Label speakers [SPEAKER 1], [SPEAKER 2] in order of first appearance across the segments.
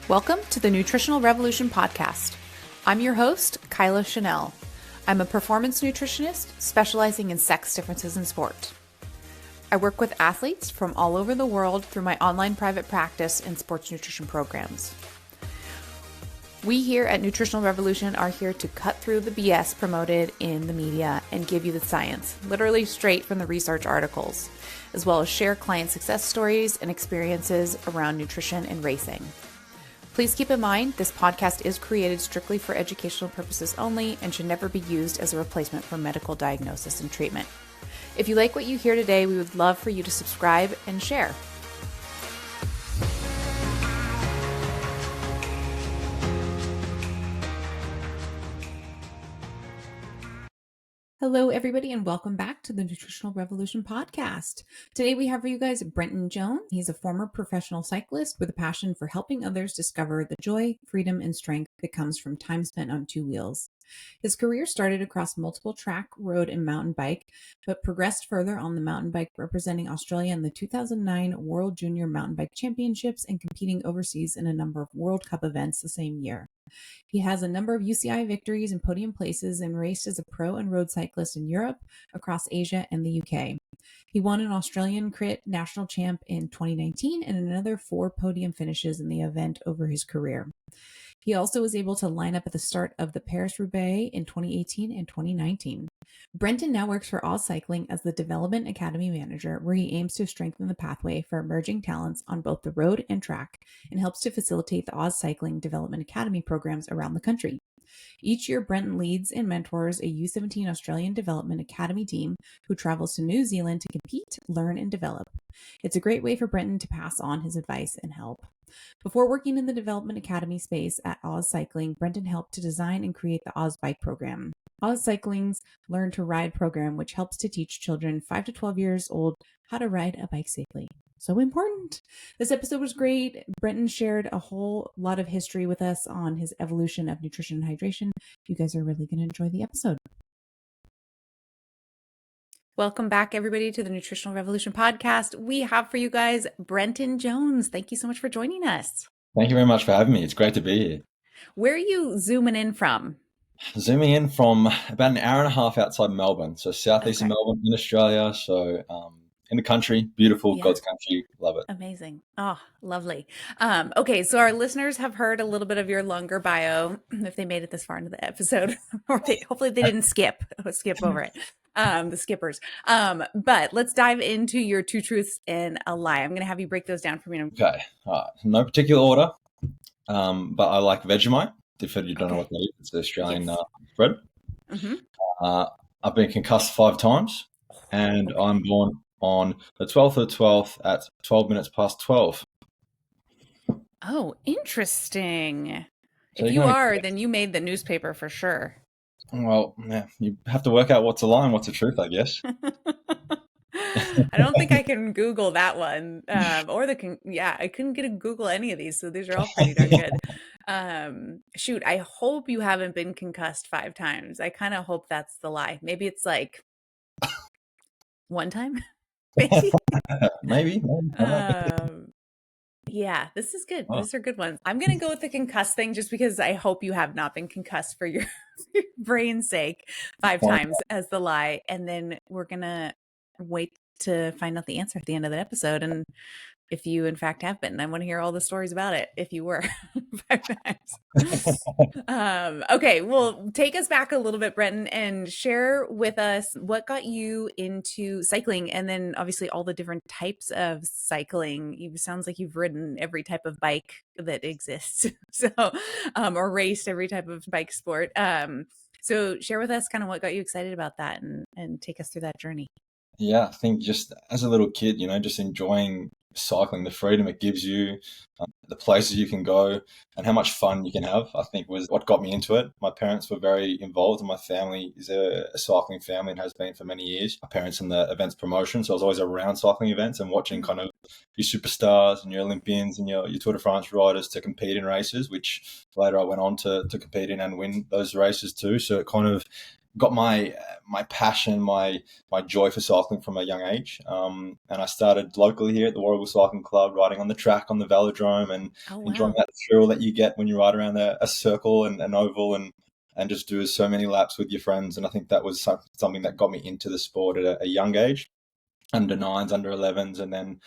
[SPEAKER 1] Welcome to the Nutritional Revolution podcast. I'm your host, Kyla Chanel. I'm a performance nutritionist specializing in sex differences in sport. I work with athletes from all over the world through my online private practice and sports nutrition programs. We here at Nutritional Revolution are here to cut through the BS promoted in the media and give you the science, literally straight from the research articles, as well as share client success stories and experiences around nutrition and racing. Please keep in mind, this podcast is created strictly for educational purposes only and should never be used as a replacement for medical diagnosis and treatment. If you like what you hear today, we would love for you to subscribe and share. Hello, everybody, and welcome back to the Nutritional Revolution podcast. Today, we have for you guys Brenton Jones. He's a former professional cyclist with a passion for helping others discover the joy, freedom, and strength that comes from time spent on two wheels. His career started across multiple track, road, and mountain bike, but progressed further on the mountain bike, representing Australia in the 2009 World Junior MTB Championships and competing overseas in a number of World Cup events the same year. He has a number of UCI victories and podium places and raced as a pro and road cyclist in Europe, across Asia, and the UK. He won an Australian Crit National Champ in 2019 and another 4 podium finishes in the event over his career. He also was able to line up at the start of the Paris-Roubaix in 2018 and 2019. Brenton now works for Oz Cycling as the Development Academy Manager, where he aims to strengthen the pathway for emerging talents on both the road and track, and helps to facilitate the Oz Cycling Development Academy programs around the country. Each year, Brenton leads and mentors a U17 Australian Development Academy team who travels to New Zealand to compete, learn, and develop. It's a great way for Brenton to pass on his advice and help. Before working in the Development Academy space at Oz Cycling, Brenton helped to design and create the Oz Bike program. Oz Cycling's Learn to Ride program, which helps to teach children 5 to 12 years old how to ride a bike safely. So important. This episode was great. Brenton shared a whole lot of history with us on his evolution of nutrition and hydration. You guys are really going to enjoy the episode. Welcome back, everybody, to the Nutritional Revolution podcast. We have for you guys Brenton Jones. Thank you so much for joining us.
[SPEAKER 2] Thank you very much for having me. It's great to be here.
[SPEAKER 1] Where are you zooming in from?
[SPEAKER 2] Zooming in from about an hour and a half outside Melbourne, so southeast of Melbourne in Australia. So in the country, beautiful, God's country, love it.
[SPEAKER 1] Amazing. Oh, lovely. Okay, so our listeners have heard a little bit of your longer bio, if they made it this far into the episode, or hopefully they didn't skip over it. The skippers. But let's dive into your 2 truths and a lie. I'm going to have you break those down for me.
[SPEAKER 2] Okay. No particular order, but I like Vegemite. If you don't know what that is, it's the Australian bread. Mm-hmm. I've been concussed 5 times, and I'm born on the 12th of the 12th at 12 minutes past 12.
[SPEAKER 1] Oh, interesting. So if you are, then you made the newspaper for sure.
[SPEAKER 2] Well, yeah, you have to work out what's a lie and what's a truth, I guess.
[SPEAKER 1] I don't think I can Google that one. I couldn't get a Google any of these. So these are all pretty darn good. Shoot, I hope you haven't been concussed 5 times. I kind of hope that's the lie. Maybe it's like 1 time.
[SPEAKER 2] Maybe.
[SPEAKER 1] Yeah, this is good. These are good ones. I'm going to go with the concussed thing just because I hope you have not been concussed for your brain's sake 5 times as the lie. And then we're going to wait to find out the answer at the end of the episode. And if you, in fact, have been, I want to hear all the stories about it if you were 5 times. Okay, well, take us back a little bit, Brenton, and share with us what got you into cycling, and then obviously all the different types of cycling. It sounds like you've ridden every type of bike that exists, or raced every type of bike sport. So share with us kind of what got you excited about that, and take us through that journey.
[SPEAKER 2] Yeah, I think just as a little kid, just enjoying cycling, the freedom it gives you, the places you can go, and how much fun you can have, I think was what got me into it. My parents were very involved, and my family is a cycling family and has been for many years. My parents in the events promotion, so I was always around cycling events and watching kind of your superstars and your Olympians and your Tour de France riders to compete in races, which later I went on to compete in and win those races too. So it kind of got my passion, my joy for cycling from a young age. And I started locally here at the Warragul Cycling Club, riding on the track on the velodrome, and
[SPEAKER 1] Oh,
[SPEAKER 2] enjoying
[SPEAKER 1] wow.
[SPEAKER 2] that thrill that you get when you ride around a circle and an oval, and just do so many laps with your friends. And I think that was something that got me into the sport at a young age, under nines, under 11s, and then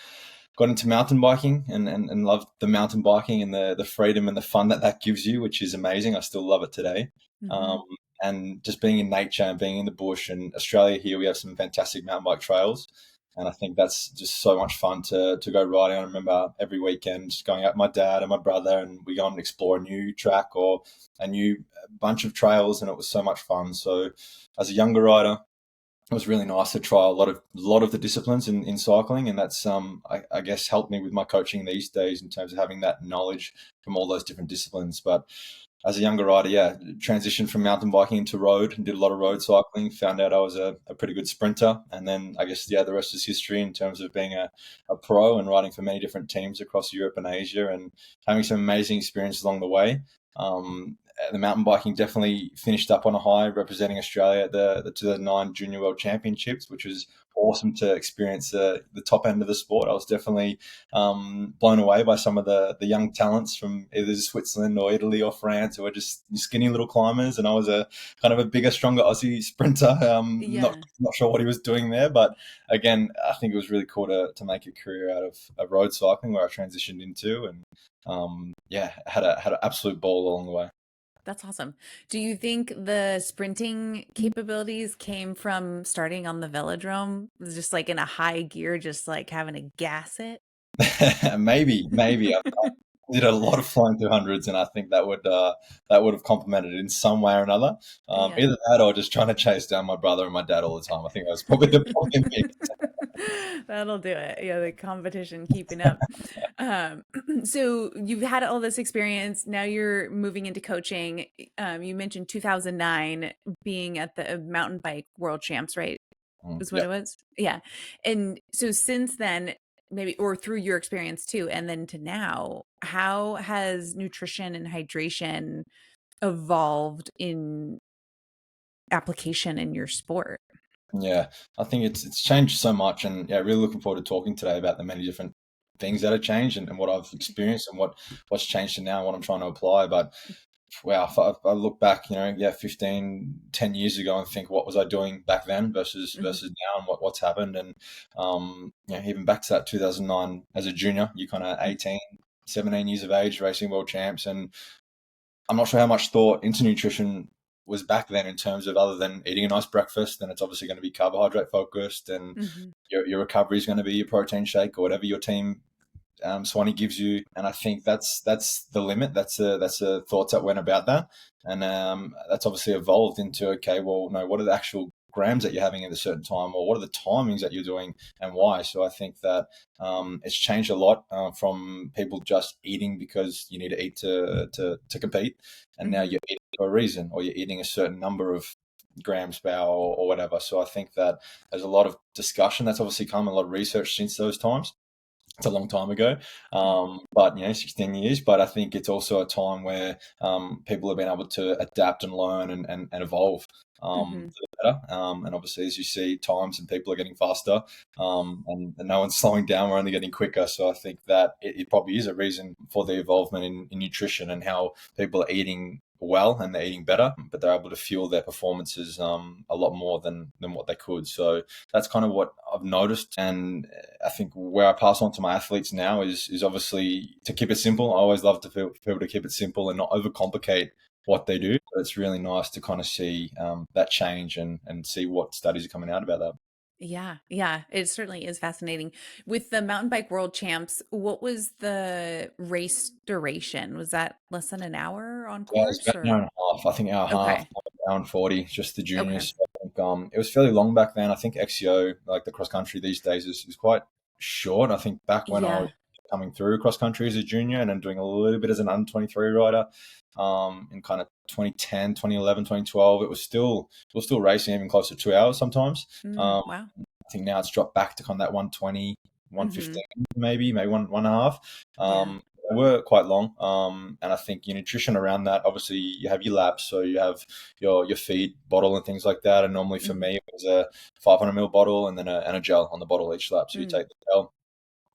[SPEAKER 2] got into mountain biking and loved the mountain biking and the freedom and the fun that gives you, which is amazing. I still love it today.
[SPEAKER 1] Mm-hmm.
[SPEAKER 2] Um, and just being in nature and being in the bush, and Australia here, we have some fantastic mountain bike trails. And I think that's just so much fun to go riding. I remember every weekend just going out with my dad and my brother, and we go and explore a new track or a new bunch of trails, and it was so much fun. So as a younger rider, it was really nice to try a lot of the disciplines in cycling, and that's I guess helped me with my coaching these days in terms of having that knowledge from all those different disciplines. But as a younger rider, yeah, transitioned from mountain biking into road and did a lot of road cycling. Found out I was a pretty good sprinter, and then I guess the rest is history in terms of being a pro and riding for many different teams across Europe and Asia, and having some amazing experiences along the way. The mountain biking definitely finished up on a high, representing Australia at the 2009 Junior World Championships, which was awesome to experience the top end of the sport. I was definitely blown away by some of the young talents from either Switzerland or Italy or France, who were just skinny little climbers, and I was a kind of a bigger, stronger Aussie sprinter.
[SPEAKER 1] Yeah.
[SPEAKER 2] Not sure what he was doing there, but again, I think it was really cool to make a career out of road cycling, where I transitioned into, and yeah, had an absolute ball along the way.
[SPEAKER 1] That's awesome. Do you think the sprinting capabilities came from starting on the velodrome? Just like in a high gear, just like having to gas it?
[SPEAKER 2] Maybe I did a lot of flying through hundreds, and I think that would have complemented it in some way or another.
[SPEAKER 1] Yeah.
[SPEAKER 2] Either that or just trying to chase down my brother and my dad all the time. I think that was probably the probably me.
[SPEAKER 1] That'll do it. Yeah, the competition keeping up. Um, so you've had all this experience. Now you're moving into coaching. You mentioned 2009 being at the Mountain Bike World Champs, right? Is what
[SPEAKER 2] Yeah.
[SPEAKER 1] it was? Yeah. And so since then, maybe, or through your experience too, and then to now, how has nutrition and hydration evolved in application in your sport?
[SPEAKER 2] Yeah, I think it's changed so much, and yeah, really looking forward to talking today about the many different things that have changed, and what I've experienced, and what's changed to now, and what I'm trying to apply. But wow, if I look back, yeah, 15, 10 years ago, and think, what was I doing back then
[SPEAKER 1] Mhm.
[SPEAKER 2] versus now, and what's happened. And even back to that 2009 as a junior, you kind of 18, 17 years of age, racing world champs, and I'm not sure how much thought into nutrition was back then, in terms of, other than eating a nice breakfast, then it's obviously going to be carbohydrate focused, and
[SPEAKER 1] Mhm.
[SPEAKER 2] your recovery is going to be your protein shake or whatever your team Swanee gives you. And I think that's the limit. That's the thoughts that went about that, and that's obviously evolved into, okay, well, no, what are the actual grams that you're having at a certain time, or what are the timings that you're doing, and why? So I think that it's changed a lot, from people just eating because you need to eat to compete, and now
[SPEAKER 1] Mhm.
[SPEAKER 2] you're eating for a reason, or you're eating a certain number of grams per hour, or whatever. So I think that there's a lot of discussion that's obviously come, a lot of research since those times. It's a long time ago, but 16 years. But I think it's also a time where people have been able to adapt and learn, and evolve
[SPEAKER 1] Mhm.
[SPEAKER 2] for the better. And obviously, as you see, times and people are getting faster, and no one's slowing down. We're only getting quicker. So I think that it probably is a reason for the involvement in nutrition, and how people are eating well and they're eating better, but they're able to fuel their performances a lot more than what they could. So that's kind of what I've noticed. And I think where I pass on to my athletes now is obviously to keep it simple. I always love to feel people to keep it simple and not overcomplicate what they do. But it's really nice to kind of see that change, and see what studies are coming out about that.
[SPEAKER 1] Yeah, yeah, it certainly is fascinating. With the mountain bike world champs, what was the race duration? Was that less than an hour on
[SPEAKER 2] Yeah, it was
[SPEAKER 1] course
[SPEAKER 2] about an hour
[SPEAKER 1] or?
[SPEAKER 2] and a half. I think hour and a half,
[SPEAKER 1] Okay.
[SPEAKER 2] hour and 40, just the
[SPEAKER 1] Okay.
[SPEAKER 2] juniors. So I think it was fairly long back then. I think XCO, like the cross country these days, is quite short. I think back when I was
[SPEAKER 1] Yeah.
[SPEAKER 2] coming through cross country as a junior, and then doing a little bit as an under 23 rider, in kind of 2010, 2011, 2012, it was still racing even close to 2 hours sometimes.
[SPEAKER 1] Mm,
[SPEAKER 2] Um,
[SPEAKER 1] wow.
[SPEAKER 2] I think now it's dropped back to kind of that 120,
[SPEAKER 1] Mhm.
[SPEAKER 2] 115, maybe one and a half.
[SPEAKER 1] Yeah.
[SPEAKER 2] they were quite long. And I think your nutrition around that, obviously you have your laps, so you have your feed bottle and things like that. And normally for
[SPEAKER 1] Mhm.
[SPEAKER 2] me, it was a 500 ml bottle and then a gel on the bottle each lap. So you
[SPEAKER 1] Mm.
[SPEAKER 2] take the gel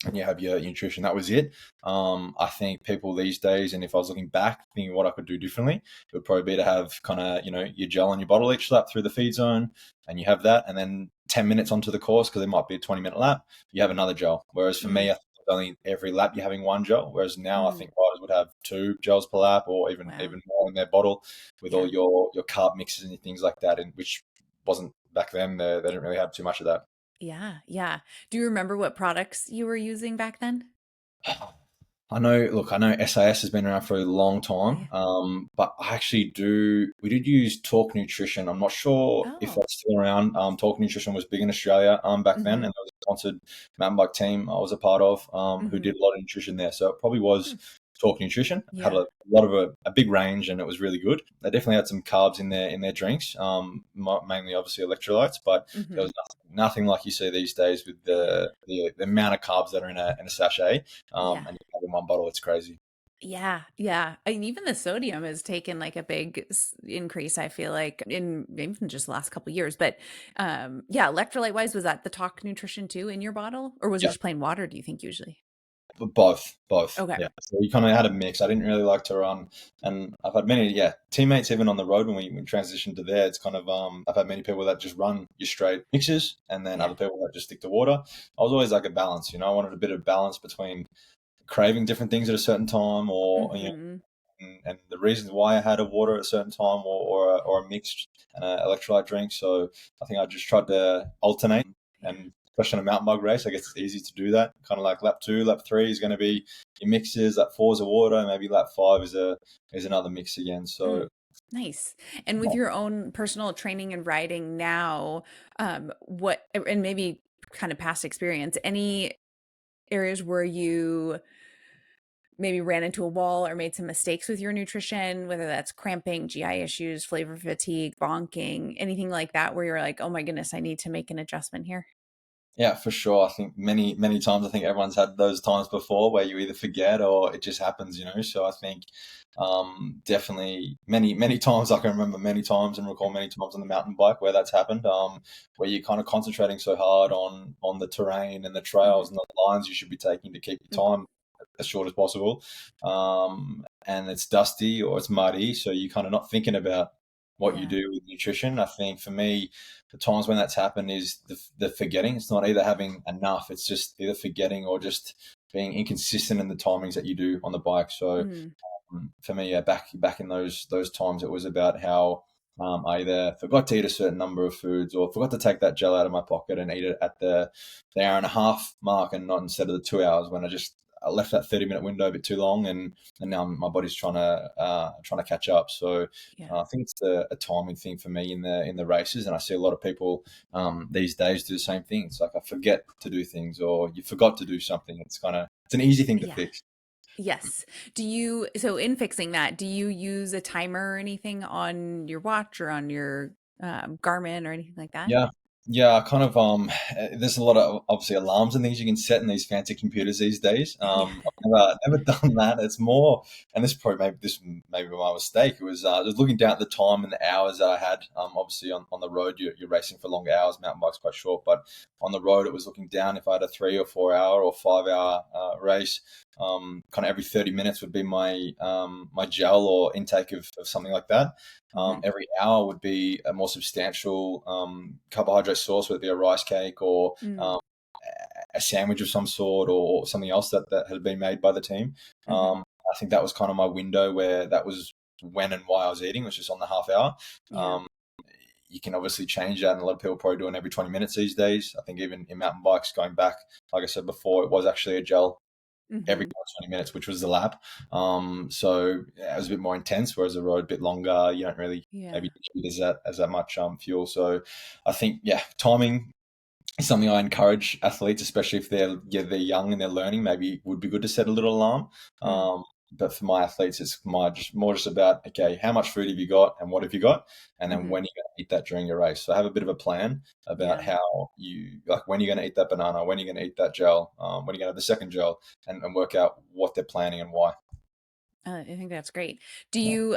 [SPEAKER 2] and you have your nutrition. That was it. I think people these days, and if I was looking back, thinking what I could do differently, it would probably be to have kind of, your gel and your bottle each lap through the feed zone, and you have that, and then 10 minutes onto the course, because it might be a 20-minute lap, you have another gel. Whereas for me,
[SPEAKER 1] Mm.
[SPEAKER 2] I think only every lap you're having one gel, whereas now I
[SPEAKER 1] Mm.
[SPEAKER 2] think riders would have two gels per lap, or
[SPEAKER 1] Wow.
[SPEAKER 2] even more in their bottle, with
[SPEAKER 1] Yeah.
[SPEAKER 2] all your carb mixes and things like that, and which wasn't back then. They didn't really have too much of that.
[SPEAKER 1] Yeah. Yeah. Do you remember what products you were using back then?
[SPEAKER 2] I know, look, I know SAS has been around for a long time,
[SPEAKER 1] Yeah.
[SPEAKER 2] but I actually we did use Talk Nutrition. I'm not sure if
[SPEAKER 1] Oh.
[SPEAKER 2] that's still around. Talk Nutrition was big in Australia back then, and
[SPEAKER 1] Mhm.
[SPEAKER 2] there was a sponsored mountain bike team I was a part of who
[SPEAKER 1] Mhm.
[SPEAKER 2] did a lot of nutrition there. So it probably was
[SPEAKER 1] Hmm.
[SPEAKER 2] Talk Nutrition. It had
[SPEAKER 1] Yeah.
[SPEAKER 2] a lot of a big range, and it was really good. They definitely had some carbs in their drinks, mainly obviously electrolytes, but there
[SPEAKER 1] Mhm.
[SPEAKER 2] was nothing like you see these days with
[SPEAKER 1] Yeah.
[SPEAKER 2] the amount of carbs that are in a sachet,
[SPEAKER 1] Yeah.
[SPEAKER 2] and you have in one bottle. It's crazy.
[SPEAKER 1] Yeah, yeah. And even the sodium has taken like a big increase, I feel like, in even just the last couple years. But yeah, electrolyte wise, was that the talk nutrition too in your bottle? Or was it
[SPEAKER 2] Yeah,
[SPEAKER 1] just plain water, do you think, usually?
[SPEAKER 2] but both.
[SPEAKER 1] Okay.
[SPEAKER 2] Yeah, so you kind of had a mix. I didn't really like to run, and I've had many, teammates even on the road when we transitioned to there. It's kind of I've had many people that just run your straight mixes, and then
[SPEAKER 1] Yeah.
[SPEAKER 2] other people that just stick to water. I was always like a balance, I wanted a bit of balance between craving different things at a certain time, or
[SPEAKER 1] Hmm.
[SPEAKER 2] and the reasons why I had a water at a certain time, or a mixed electrolyte drink. So I think I just tried to alternate,
[SPEAKER 1] Yeah.
[SPEAKER 2] and especially on a mountain bike race, I guess it's easy to do that. Kind of like lap 2, lap 3 is going to be your mixes, lap 4 is a water, and maybe lap 5 is another mix again. So
[SPEAKER 1] Mm. Nice. And with your own personal training and riding now, what, and maybe kind of past experience, any areas where you maybe ran into a wall or made some mistakes with your nutrition, whether that's cramping, GI issues, flavor fatigue, bonking, anything like that, where you're like, oh my goodness, I need to make an adjustment here?
[SPEAKER 2] yeah, for sure. I think many times, I think everyone's had those times before where you either forget or it just happens. So I think definitely many times, I can remember many times and recall many times on the mountain bike where that's happened, where you're kind of concentrating so hard on the terrain and the
[SPEAKER 1] Hmm.
[SPEAKER 2] trails and the lines you should be taking to keep your time as short as possible. And it's dusty or it's muddy, so you're kind of not thinking about what you
[SPEAKER 1] Yeah.
[SPEAKER 2] do with nutrition. I think for me, the times when that's happened is the forgetting. It's not either having enough; it's just either forgetting or just being inconsistent in the timings that you do on the bike. So
[SPEAKER 1] Mm.
[SPEAKER 2] for me, yeah, back in those times, it was about how I either forgot to eat a certain number of foods or forgot to take that gel out of my pocket and eat it at the hour and a half mark, and not instead of the 2 hours, when I left that 30-minute window a bit too long, and now my body's trying to catch up. So
[SPEAKER 1] Yeah.
[SPEAKER 2] I think it's a timing thing for me in the races, and I see a lot of people these days do the same thing. It's like I forget to do things, or you forgot to do something. It's an easy thing to
[SPEAKER 1] Yeah.
[SPEAKER 2] fix.
[SPEAKER 1] Yes. So in fixing that, do you use a timer or anything on your watch or on your Garmin or anything like that?
[SPEAKER 2] Yeah. Yeah, I kind of there's a lot of obviously alarms and things you can set in these fancy computers these days.
[SPEAKER 1] Yeah.
[SPEAKER 2] I've never done that. It's more, and this may be my mistake. It was just looking down at the time and the hours that I had. Obviously on the road you're racing for longer hours. Mountain bike's quite short, but on the road it was looking down if I had a 3 or 4 hour or 5 hour race. Kind of every 30 minutes would be my gel or intake of something like that.
[SPEAKER 1] Hmm.
[SPEAKER 2] Every hour would be a more substantial carbohydrate source, whether it be a rice cake or
[SPEAKER 1] Mm.
[SPEAKER 2] a sandwich of some sort, or something else that had been made by the team.
[SPEAKER 1] Hmm.
[SPEAKER 2] I think that was kind of my window where that was when and why I was eating, was just on the half hour.
[SPEAKER 1] Yeah.
[SPEAKER 2] Um, you can obviously change that, and a lot of people probably doing every 20 minutes these days. I think even in mountain bikes, going back, like I said before, it was actually a gel every
[SPEAKER 1] Hmm.
[SPEAKER 2] 20 minutes, which was the lap. So yeah, it was a bit more intense, whereas the road a bit longer. You don't really
[SPEAKER 1] Yeah.
[SPEAKER 2] maybe need as that much fuel. So I think timing is something I encourage athletes, especially if they're young and they're learning. Maybe it would be good to set a little alarm.
[SPEAKER 1] Mm.
[SPEAKER 2] But for my athletes, it's more just about, okay, how much food have you got and what have you got? And then when are you going to eat that during your race? So have a bit of a plan about how you, like when you're going to eat that banana, when you're going to eat that gel, when you're going to have the second gel, and work out what they're planning and why.
[SPEAKER 1] I think that's great. Do you,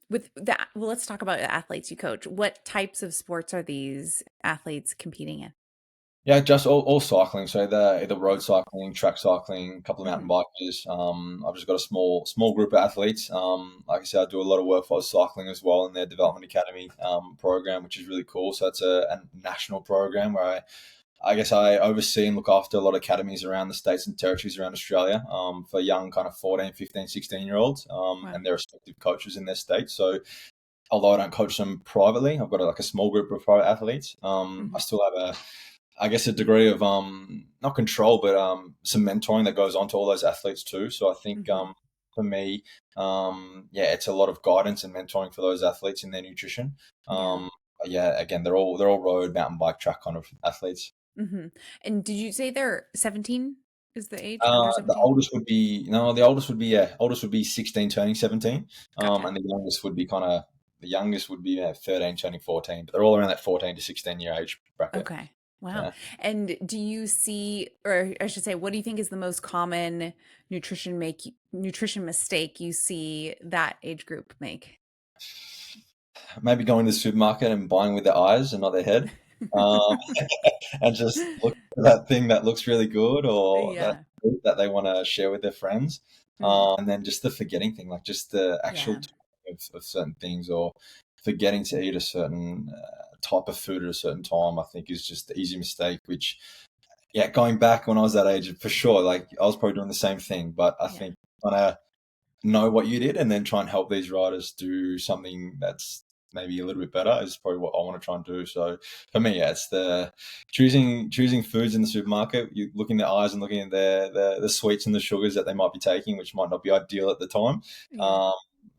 [SPEAKER 1] with that, well, let's talk about the athletes you coach. What types of sports are these athletes competing in?
[SPEAKER 2] Yeah, just all cycling. So either road cycling, track cycling, a couple of mountain bikers. I've just got a small group of athletes. Like I said, I do a lot of work for cycling as well in their development academy program, which is really cool. So it's a national program where I guess I oversee and look after a lot of academies around the states and territories around Australia for young kind of 14, 15, 16-year-olds and their respective coaches in their states. So although I don't coach them privately, I've got like a small group of private athletes. I still have a degree of not control, but some mentoring that goes on to all those athletes too. So I think for me, it's a lot of guidance and mentoring for those athletes in their nutrition. Again, they're all road, mountain bike, track kind of athletes.
[SPEAKER 1] And did you say they're 17 is the age, under
[SPEAKER 2] The
[SPEAKER 1] 17?
[SPEAKER 2] oldest would be no, the oldest would be 16 turning 17,
[SPEAKER 1] Gotcha.
[SPEAKER 2] and the youngest would be 13 turning 14. But they're all around that 14 to 16 year age bracket.
[SPEAKER 1] Okay. Wow.
[SPEAKER 2] Yeah.
[SPEAKER 1] And do you see, or I should say, what do you think is the most common nutrition mistake you see that age group make?
[SPEAKER 2] Maybe going to the supermarket and buying with their eyes and not their head, and just look at that thing that looks really good or that
[SPEAKER 1] Yeah.
[SPEAKER 2] food that they want to share with their friends, and then just the forgetting thing, like just the actual
[SPEAKER 1] Yeah.
[SPEAKER 2] timing of certain things, or forgetting to eat a certain type of food at a certain time, I think is just the easy mistake, which, going back when I was that age, for sure, like I was probably doing the same thing, but I think trying to know what you did and then try and help these riders do something that's maybe a little bit better is probably what I want to try and do. So for me, it's the choosing foods in the supermarket. You look in their eyes and looking at the sweets and the sugars that they might be taking, which might not be ideal at the time.
[SPEAKER 1] Yeah.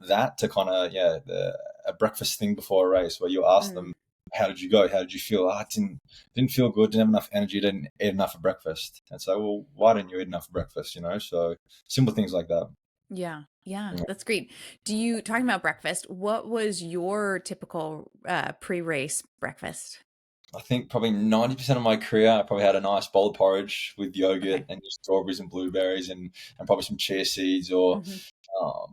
[SPEAKER 2] That to kind of a breakfast thing before a race where you ask them, how did you go? How did you feel? I didn't feel good. Didn't have enough energy. Didn't eat enough for breakfast. And so, well, why didn't you eat enough for breakfast? So simple things like that.
[SPEAKER 1] Yeah. Yeah. That's great. Talking about breakfast, what was your typical pre-race breakfast?
[SPEAKER 2] I think probably 90% of my career, I probably had a nice bowl of porridge with yogurt
[SPEAKER 1] Okay.
[SPEAKER 2] and just strawberries and blueberries and probably some chia seeds or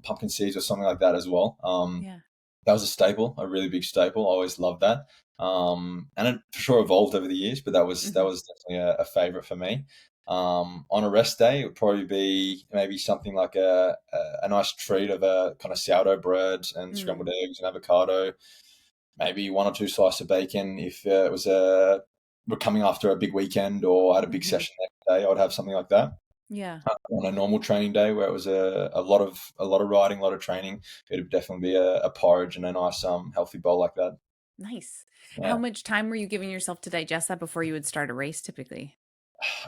[SPEAKER 2] pumpkin seeds or something like that as well.
[SPEAKER 1] Yeah.
[SPEAKER 2] That was a staple, a really big staple. I always loved that. And it for sure evolved over the years, but that was definitely a favorite for me. On a rest day, it would probably be maybe something like a nice treat of a kind of sourdough bread and scrambled eggs and avocado, maybe one or two slices of bacon. If it was we're coming after a big weekend or had a big session the next day, I would have something like that.
[SPEAKER 1] Yeah.
[SPEAKER 2] On a normal training day where it was a lot of riding, a lot of training, it would definitely be a porridge and a nice healthy bowl like that.
[SPEAKER 1] Nice. How
[SPEAKER 2] Yeah.
[SPEAKER 1] much time were you giving yourself to digest that before you would start a race typically?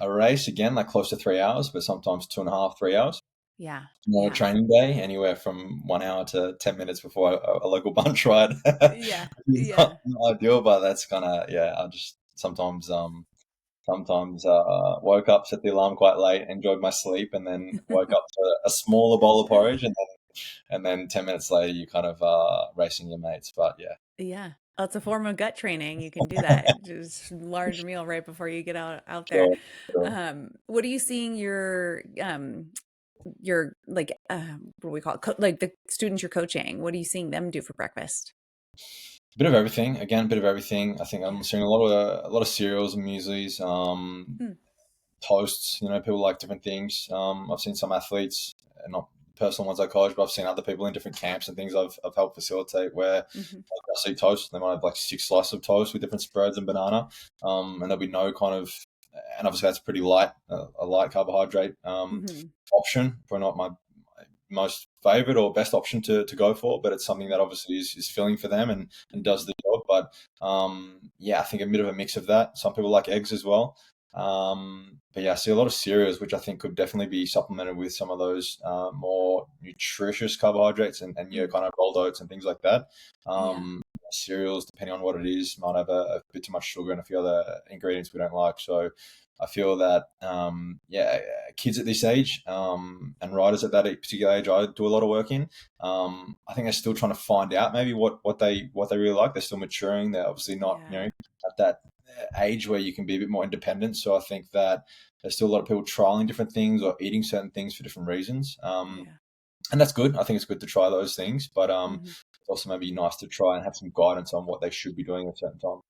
[SPEAKER 2] A race again, like close to 3 hours, but sometimes 2.5, 3 hours.
[SPEAKER 1] Yeah.
[SPEAKER 2] On a
[SPEAKER 1] Yeah.
[SPEAKER 2] training day, anywhere from 1 hour to 10 minutes before a local bunch ride.
[SPEAKER 1] Yeah.
[SPEAKER 2] It's
[SPEAKER 1] Yeah.
[SPEAKER 2] not ideal, but that's kind of I just sometimes woke up, set the alarm quite late, enjoyed my sleep, and then woke up to a smaller bowl of porridge, and then 10 minutes later you kind of racing your mates. But yeah,
[SPEAKER 1] Yeah. Oh, it's a form of gut training. You can do that. Just large meal right before you get out there.
[SPEAKER 2] sure, sure.
[SPEAKER 1] What are you seeing your like what do we call it? Like the students you're coaching, what are you seeing them do for breakfast?
[SPEAKER 2] Bit of everything. Again, bit of everything. I think
[SPEAKER 1] Yeah.
[SPEAKER 2] I'm seeing a lot of cereals and mueslis,
[SPEAKER 1] Hmm.
[SPEAKER 2] toasts. People like different things. I've seen some athletes, not personal ones I coach, but I've seen other people in different camps and things I've helped facilitate where
[SPEAKER 1] Hmm.
[SPEAKER 2] they'll see toast. They might have like 6 slices of toast with different spreads and banana, and there'll be no kind of. And obviously that's pretty light, a light carbohydrate
[SPEAKER 1] Hmm.
[SPEAKER 2] option. Probably not my most favorite or best option to go for, but it's something that obviously is filling for them and does the job. But I think a bit of a mix of that. Some people like eggs as well. But I see a lot of cereals, which I think could definitely be supplemented with some of those more nutritious carbohydrates and kind of rolled oats and things like that.
[SPEAKER 1] Yeah.
[SPEAKER 2] cereals, depending on what it is, might have a bit too much sugar and a few other ingredients we don't like. So I feel that, kids at this age, and riders at that particular age, I do a lot of work in. I think they're still trying to find out maybe what they really like. They're still maturing. They're obviously not, at that age where you can be a bit more independent. So I think that there's still a lot of people trialing different things or eating certain things for different reasons. And that's good. I think it's good to try those things, but it's also maybe nice to try and have some guidance on what they should be doing at a certain time.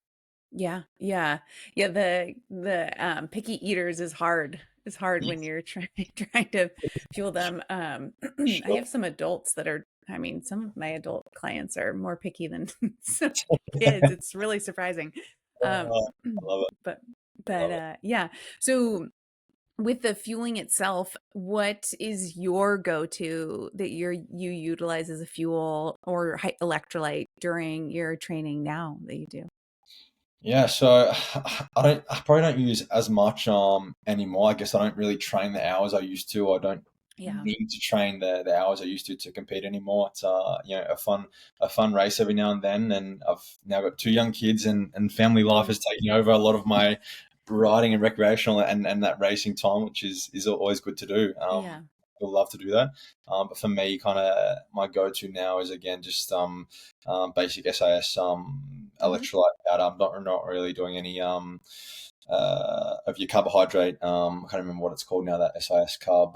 [SPEAKER 3] Yeah, yeah, yeah. The picky eaters is hard. It's hard when you're trying to fuel them. I
[SPEAKER 2] Sure.
[SPEAKER 3] have some adults that are. I mean, some of my adult clients are more picky than some kids. It's really surprising. Um,
[SPEAKER 2] I love it.
[SPEAKER 3] but
[SPEAKER 2] I love it.
[SPEAKER 3] yeah. So with the fueling itself, what is your go-to that you utilize as a fuel or electrolyte during your training now that you do?
[SPEAKER 2] Yeah, so I probably don't use as much anymore. I guess I don't really train the hours I used to. I don't
[SPEAKER 3] Yeah.
[SPEAKER 2] need to train the hours I used to compete anymore. It's a fun race every now and then, and I've now got two young kids, and family life is taking over a lot of my riding and recreational and that racing time, which is always good to do.
[SPEAKER 3] Yeah.
[SPEAKER 2] I love to do that. But for me, kind of my go-to now is again just basic SAS electrolyte powder. I'm not really doing any of your carbohydrate. I can't remember what it's called now. That SAS carb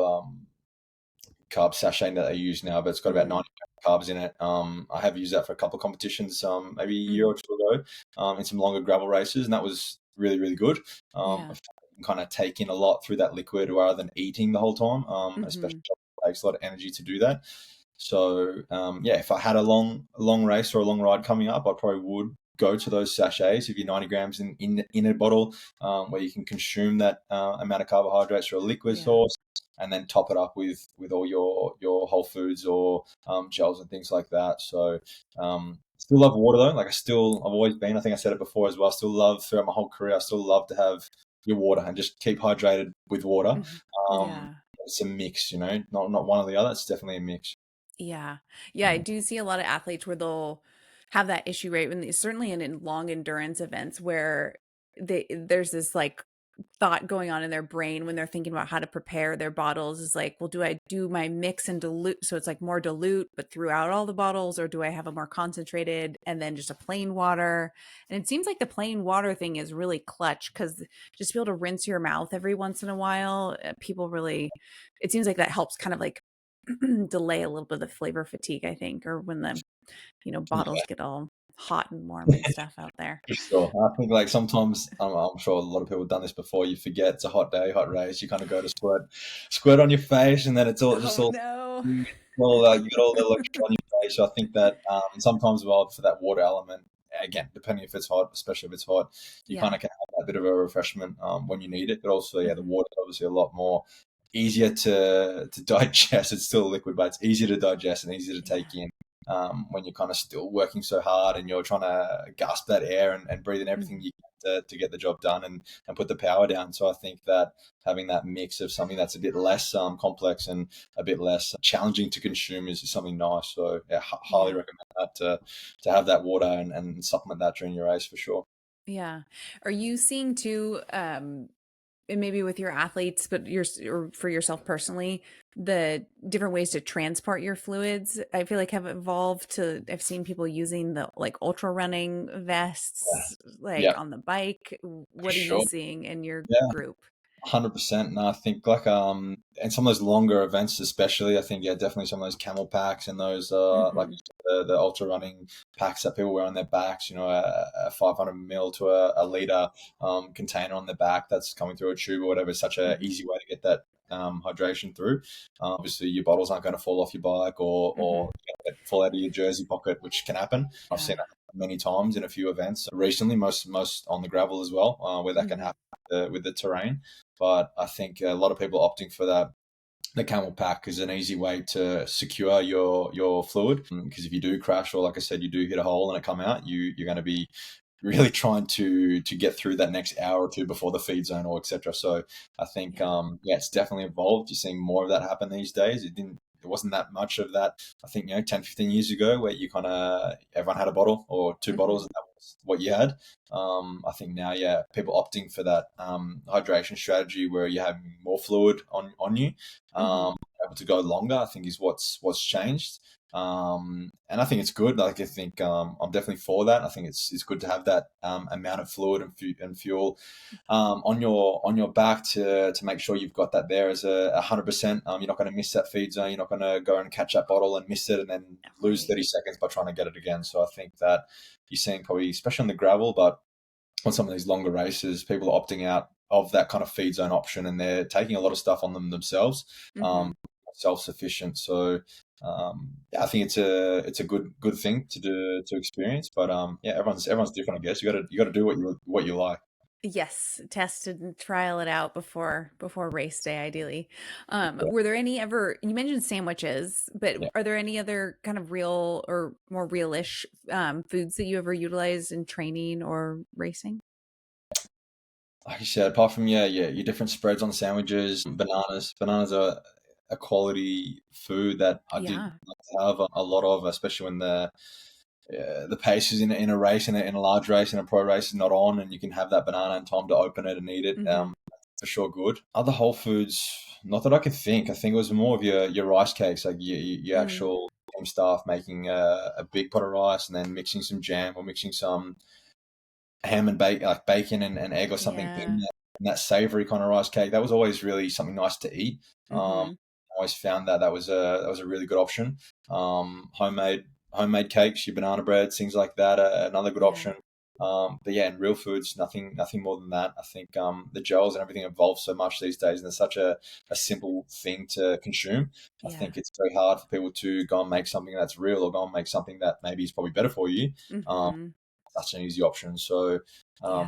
[SPEAKER 2] sachet that they use now, but it's got about
[SPEAKER 3] Mm-hmm.
[SPEAKER 2] 90 carbs in it. I have used that for a couple of competitions, maybe a year
[SPEAKER 3] Mm-hmm.
[SPEAKER 2] or two ago, in some longer gravel races, and that was really, really good.
[SPEAKER 3] Yeah.
[SPEAKER 2] I can kind of take in a lot through that liquid rather than eating the whole time, especially
[SPEAKER 3] Mm-hmm.
[SPEAKER 2] if it takes a lot of energy to do that. So if I had a long race or a long ride coming up, I probably would go to those sachets if you're 90 grams in a bottle, where you can consume that amount of carbohydrates through a liquid
[SPEAKER 3] Yeah.
[SPEAKER 2] source, and then top it up with all your whole foods or gels and things like that. So still love water though. Like I've always been. I think I said it before as well. I still love throughout my whole career. I still love to have your water and just keep hydrated with water.
[SPEAKER 3] Mhm.
[SPEAKER 2] Um,
[SPEAKER 3] Yeah.
[SPEAKER 2] it's a mix, not one or the other. It's definitely a mix.
[SPEAKER 3] Yeah. Yeah, I do see a lot of athletes where they'll have that issue, right? When certainly in long endurance events where there's this like thought going on in their brain when they're thinking about how to prepare their bottles is like, well, do I do my mix and dilute so it's like more dilute but throughout all the bottles, or do I have a more concentrated and then just a plain water? And it seems like the plain water thing is really clutch because just be able to rinse your mouth every once in a while, people really, it seems like that helps kind of like delay a little bit of the flavor fatigue, I think, or when the bottles get all hot and warm and stuff out there.
[SPEAKER 2] For sure. I think like sometimes I'm sure a lot of people have done this before. You forget it's a hot day, hot race. You kind of go to squirt on your face, and then it's all just
[SPEAKER 3] Oh
[SPEAKER 2] all
[SPEAKER 3] no.
[SPEAKER 2] you get all the electric on your face. So I think that sometimes well for that water element, again, depending if it's hot, especially if it's hot, you kind
[SPEAKER 3] Yeah.
[SPEAKER 2] of can have that bit of a refreshment when you need it. But also, yeah, the
[SPEAKER 3] Mhm.
[SPEAKER 2] water is obviously a lot more easier to digest. It's still a liquid, but it's easier to digest and easier to
[SPEAKER 3] Yeah.
[SPEAKER 2] take in when you're kind of still working so hard and you're trying to gasp that air and breathe in everything
[SPEAKER 3] Mhm.
[SPEAKER 2] you can to get the job done and put the power down. So I think that having that mix of something that's a bit less complex and a bit less challenging to consume is something nice. So yeah, highly
[SPEAKER 3] Yeah.
[SPEAKER 2] recommend that to have that water and supplement that during your race for sure.
[SPEAKER 3] Yeah. Are you seeing too, and maybe with your athletes, but or for yourself personally, the different ways to transport your fluids? I feel like have evolved to. I've seen people using the like ultra running
[SPEAKER 2] Yeah,
[SPEAKER 3] vests, like
[SPEAKER 2] yeah,
[SPEAKER 3] on the bike.
[SPEAKER 2] for
[SPEAKER 3] What are you
[SPEAKER 2] sure.
[SPEAKER 3] seeing in your
[SPEAKER 2] Yeah.
[SPEAKER 3] group?
[SPEAKER 2] 100%. And I think like and some of those longer events especially, I think yeah, definitely some of those camel packs and those like
[SPEAKER 3] Hmm.
[SPEAKER 2] the ultra running packs that people wear on their backs, a 500 mil to a liter container on their back that's coming through a tube or whatever. It's such a
[SPEAKER 3] Hmm.
[SPEAKER 2] easy way to get that hydration through. Obviously your bottles aren't going to fall off your bike or
[SPEAKER 3] Hmm.
[SPEAKER 2] fall out of your jersey pocket, which can happen. I've
[SPEAKER 3] Yeah.
[SPEAKER 2] seen that many times in a few events recently, most on the gravel as well, where that can
[SPEAKER 3] Hmm.
[SPEAKER 2] happen with the terrain. But I think a lot of people are opting for that. The camel pack is an easy way to secure your fluid because if you do crash or like I said, you do hit a hole and it come out, you're going to be really trying to get through that next hour or two before the feed zone or etc. So I think
[SPEAKER 3] Yeah.
[SPEAKER 2] it's definitely evolved. You're seeing more of that happen these days. It didn't there wasn't that much of that, I think, 10, 15 years ago, where you kind of, everyone had a bottle or two bottles, and that was what you had. I think now, people opting for that hydration strategy where you have more fluid on you, able to go longer, I think is what's changed. And I think it's good. Like, I think I'm definitely for that. I think it's good to have that amount of fluid and fuel on your back to make sure you've got that there as 100%. You're not going to miss that feed zone. You're not going to go and catch that bottle and miss it and then lose 30 seconds by trying to get it again. So I think that you're seeing probably, especially on the gravel, but on some of these longer races, people are opting out of that kind of feed zone option, and they're taking a lot of stuff on them themselves, self-sufficient. So I think it's a good thing to experience. But everyone's different, I guess. You got to do what you like.
[SPEAKER 3] Yes, test and trial it out before race day, ideally. Were there any ever, you mentioned sandwiches, but are there any other kind of real or more real-ish foods that you ever utilize in training or racing?
[SPEAKER 2] Like you said, apart from your different spreads on sandwiches, bananas are a quality food that I did have a lot of, especially when the pace is in a race, in a large race, in a pro race is not on, and you can have that banana in time to open it and eat it. For sure, good. Other whole foods, not that I could think. I think it was more of your rice cakes, like your actual team staff making a big pot of rice and then mixing some jam or mixing some ham and bacon and egg or something in that savory kind of rice cake. That was always really something nice to eat. I always found that was a really good option. Homemade cakes, your banana breads, things like that, another good option. But in real foods, nothing more than that. I think the gels and everything evolve so much these days, and it's such a simple thing to consume. I think it's very hard for people to go and make something that's real or go and make something that maybe is probably better for you. Such an easy option. So for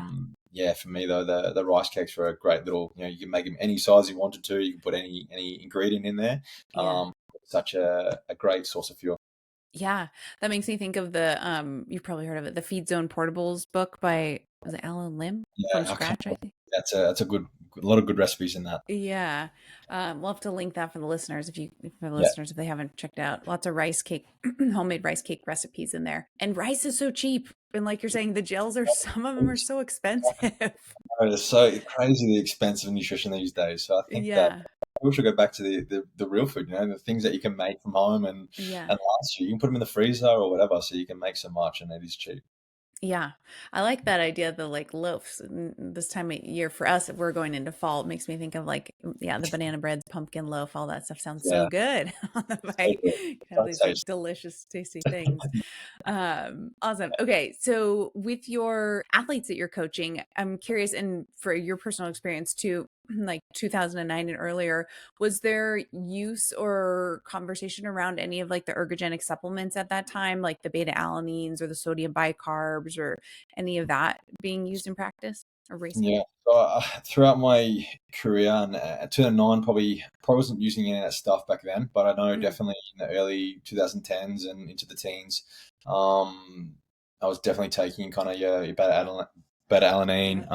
[SPEAKER 2] me though, the rice cakes were a great little, you can make them any size you wanted to. You can put any ingredient in there. Such a great source of fuel.
[SPEAKER 3] Yeah, that makes me think of the you've probably heard of it, the Feed Zone Portables book by, was it Alan Lim? From Scratch, I think.
[SPEAKER 2] That's a lot of good recipes in that.
[SPEAKER 3] Yeah. We'll have to link that for the listeners if they haven't checked out. Lots of rice cake, homemade rice cake recipes in there. And rice is so cheap. And like you're saying, the gels some of them are so expensive.
[SPEAKER 2] It's so crazily expensive nutrition these days. So I think that we should go back to the real food, the things that you can make from home and last you can put them in the freezer or whatever, so you can make so much and it is cheap.
[SPEAKER 3] Yeah, I like that idea, the loaves. This time of year for us, if we're going into fall, it makes me think of the banana breads, pumpkin loaf, all that stuff sounds so good on the bike. Have these delicious, tasty things. Awesome. Okay, so with your athletes that you're coaching, I'm curious, and for your personal experience too, like 2009 and earlier, was there use or conversation around any of the ergogenic supplements at that time, like the beta-alanines or the sodium bicarbs or any of that being used in practice or racing?
[SPEAKER 2] Yeah. So throughout my career, and 2009 probably wasn't using any of that stuff back then, but I know definitely in the early 2010s and into the teens, I was definitely taking kind of your beta-alanine,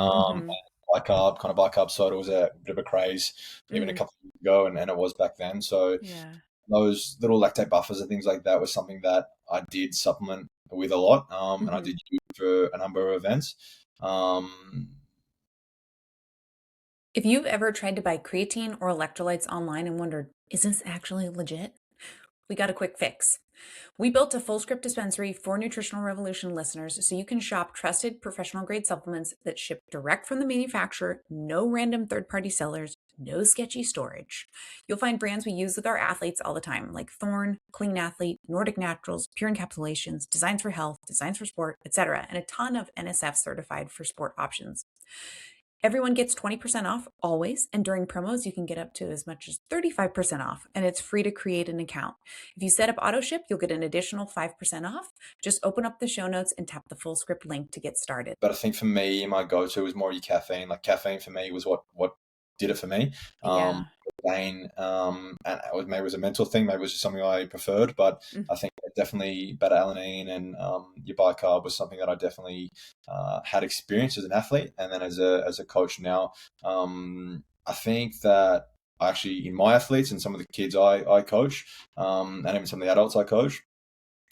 [SPEAKER 2] bicarb soda was a bit of a craze even a couple of years ago, and it was back then. So those little lactate buffers and things like that was something that I did supplement with a lot, and I did use for a number of events.
[SPEAKER 3] If you've ever tried to buy creatine or electrolytes online and wondered, is this actually legit? We got a quick fix. We built a full script dispensary for Nutritional Revolution listeners so you can shop trusted professional grade supplements that ship direct from the manufacturer, no random third-party sellers, no sketchy storage. You'll find brands we use with our athletes all the time, like Thorne, Clean Athlete, Nordic Naturals, Pure Encapsulations, Designs for Health, Designs for Sport, etc., and a ton of NSF certified for sport options. Everyone gets 20% off always, and during promos, you can get up to as much as 35% off, and it's free to create an account. If you set up auto ship, you'll get an additional 5% off. Just open up the show notes and tap the full script link to get started.
[SPEAKER 2] But I think for me, my go-to was more your caffeine. Like caffeine for me was what did it for me. And maybe it was a mental thing, maybe it was just something I preferred, but I think definitely beta-alanine and your bicarb was something that I definitely had experience as an athlete, and then as a coach now. I think that actually in my athletes and some of the kids I coach, and even some of the adults I coach,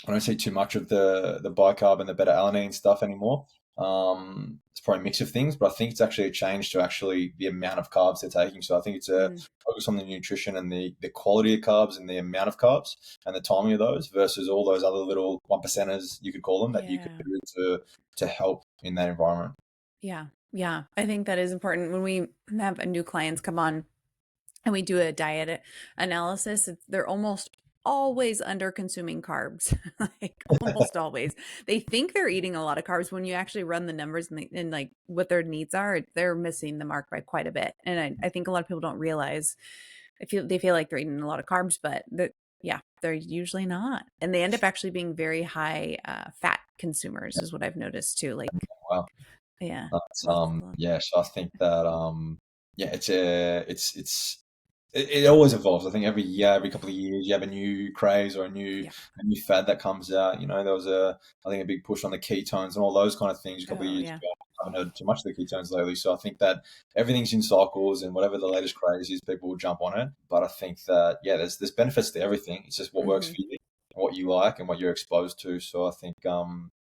[SPEAKER 2] I don't see too much of the bicarb and the beta-alanine stuff anymore. It's probably a mix of things, but I think it's actually a change to actually the amount of carbs they're taking. So I think it's a focus on the nutrition and the quality of carbs and the amount of carbs and the timing of those versus all those other little 1%ers, you could call them, that you could do to help in that environment.
[SPEAKER 3] Yeah. Yeah. I think that is important when we have new clients come on and we do a diet analysis. They're almost always under consuming carbs, like almost always. They think they're eating a lot of carbs. When you actually run the numbers and like what their needs are, they're missing the mark by quite a bit. And I think a lot of people don't realize, they feel like they're eating a lot of carbs, but they're usually not. And they end up actually being very high fat consumers is what I've noticed too. Like,
[SPEAKER 2] Wow.
[SPEAKER 3] yeah.
[SPEAKER 2] That's, so I think that it always evolves. I think every year, every couple of years, you have a new craze or a new fad that comes out. You know, there was I think a big push on the ketones and all those kind of things a couple of years ago. I haven't heard too much of the ketones lately, so I think that everything's in cycles, and whatever the latest craze is, people will jump on it. But I think that there's benefits to everything. It's just what works for you, and what you like, and what you're exposed to. So I think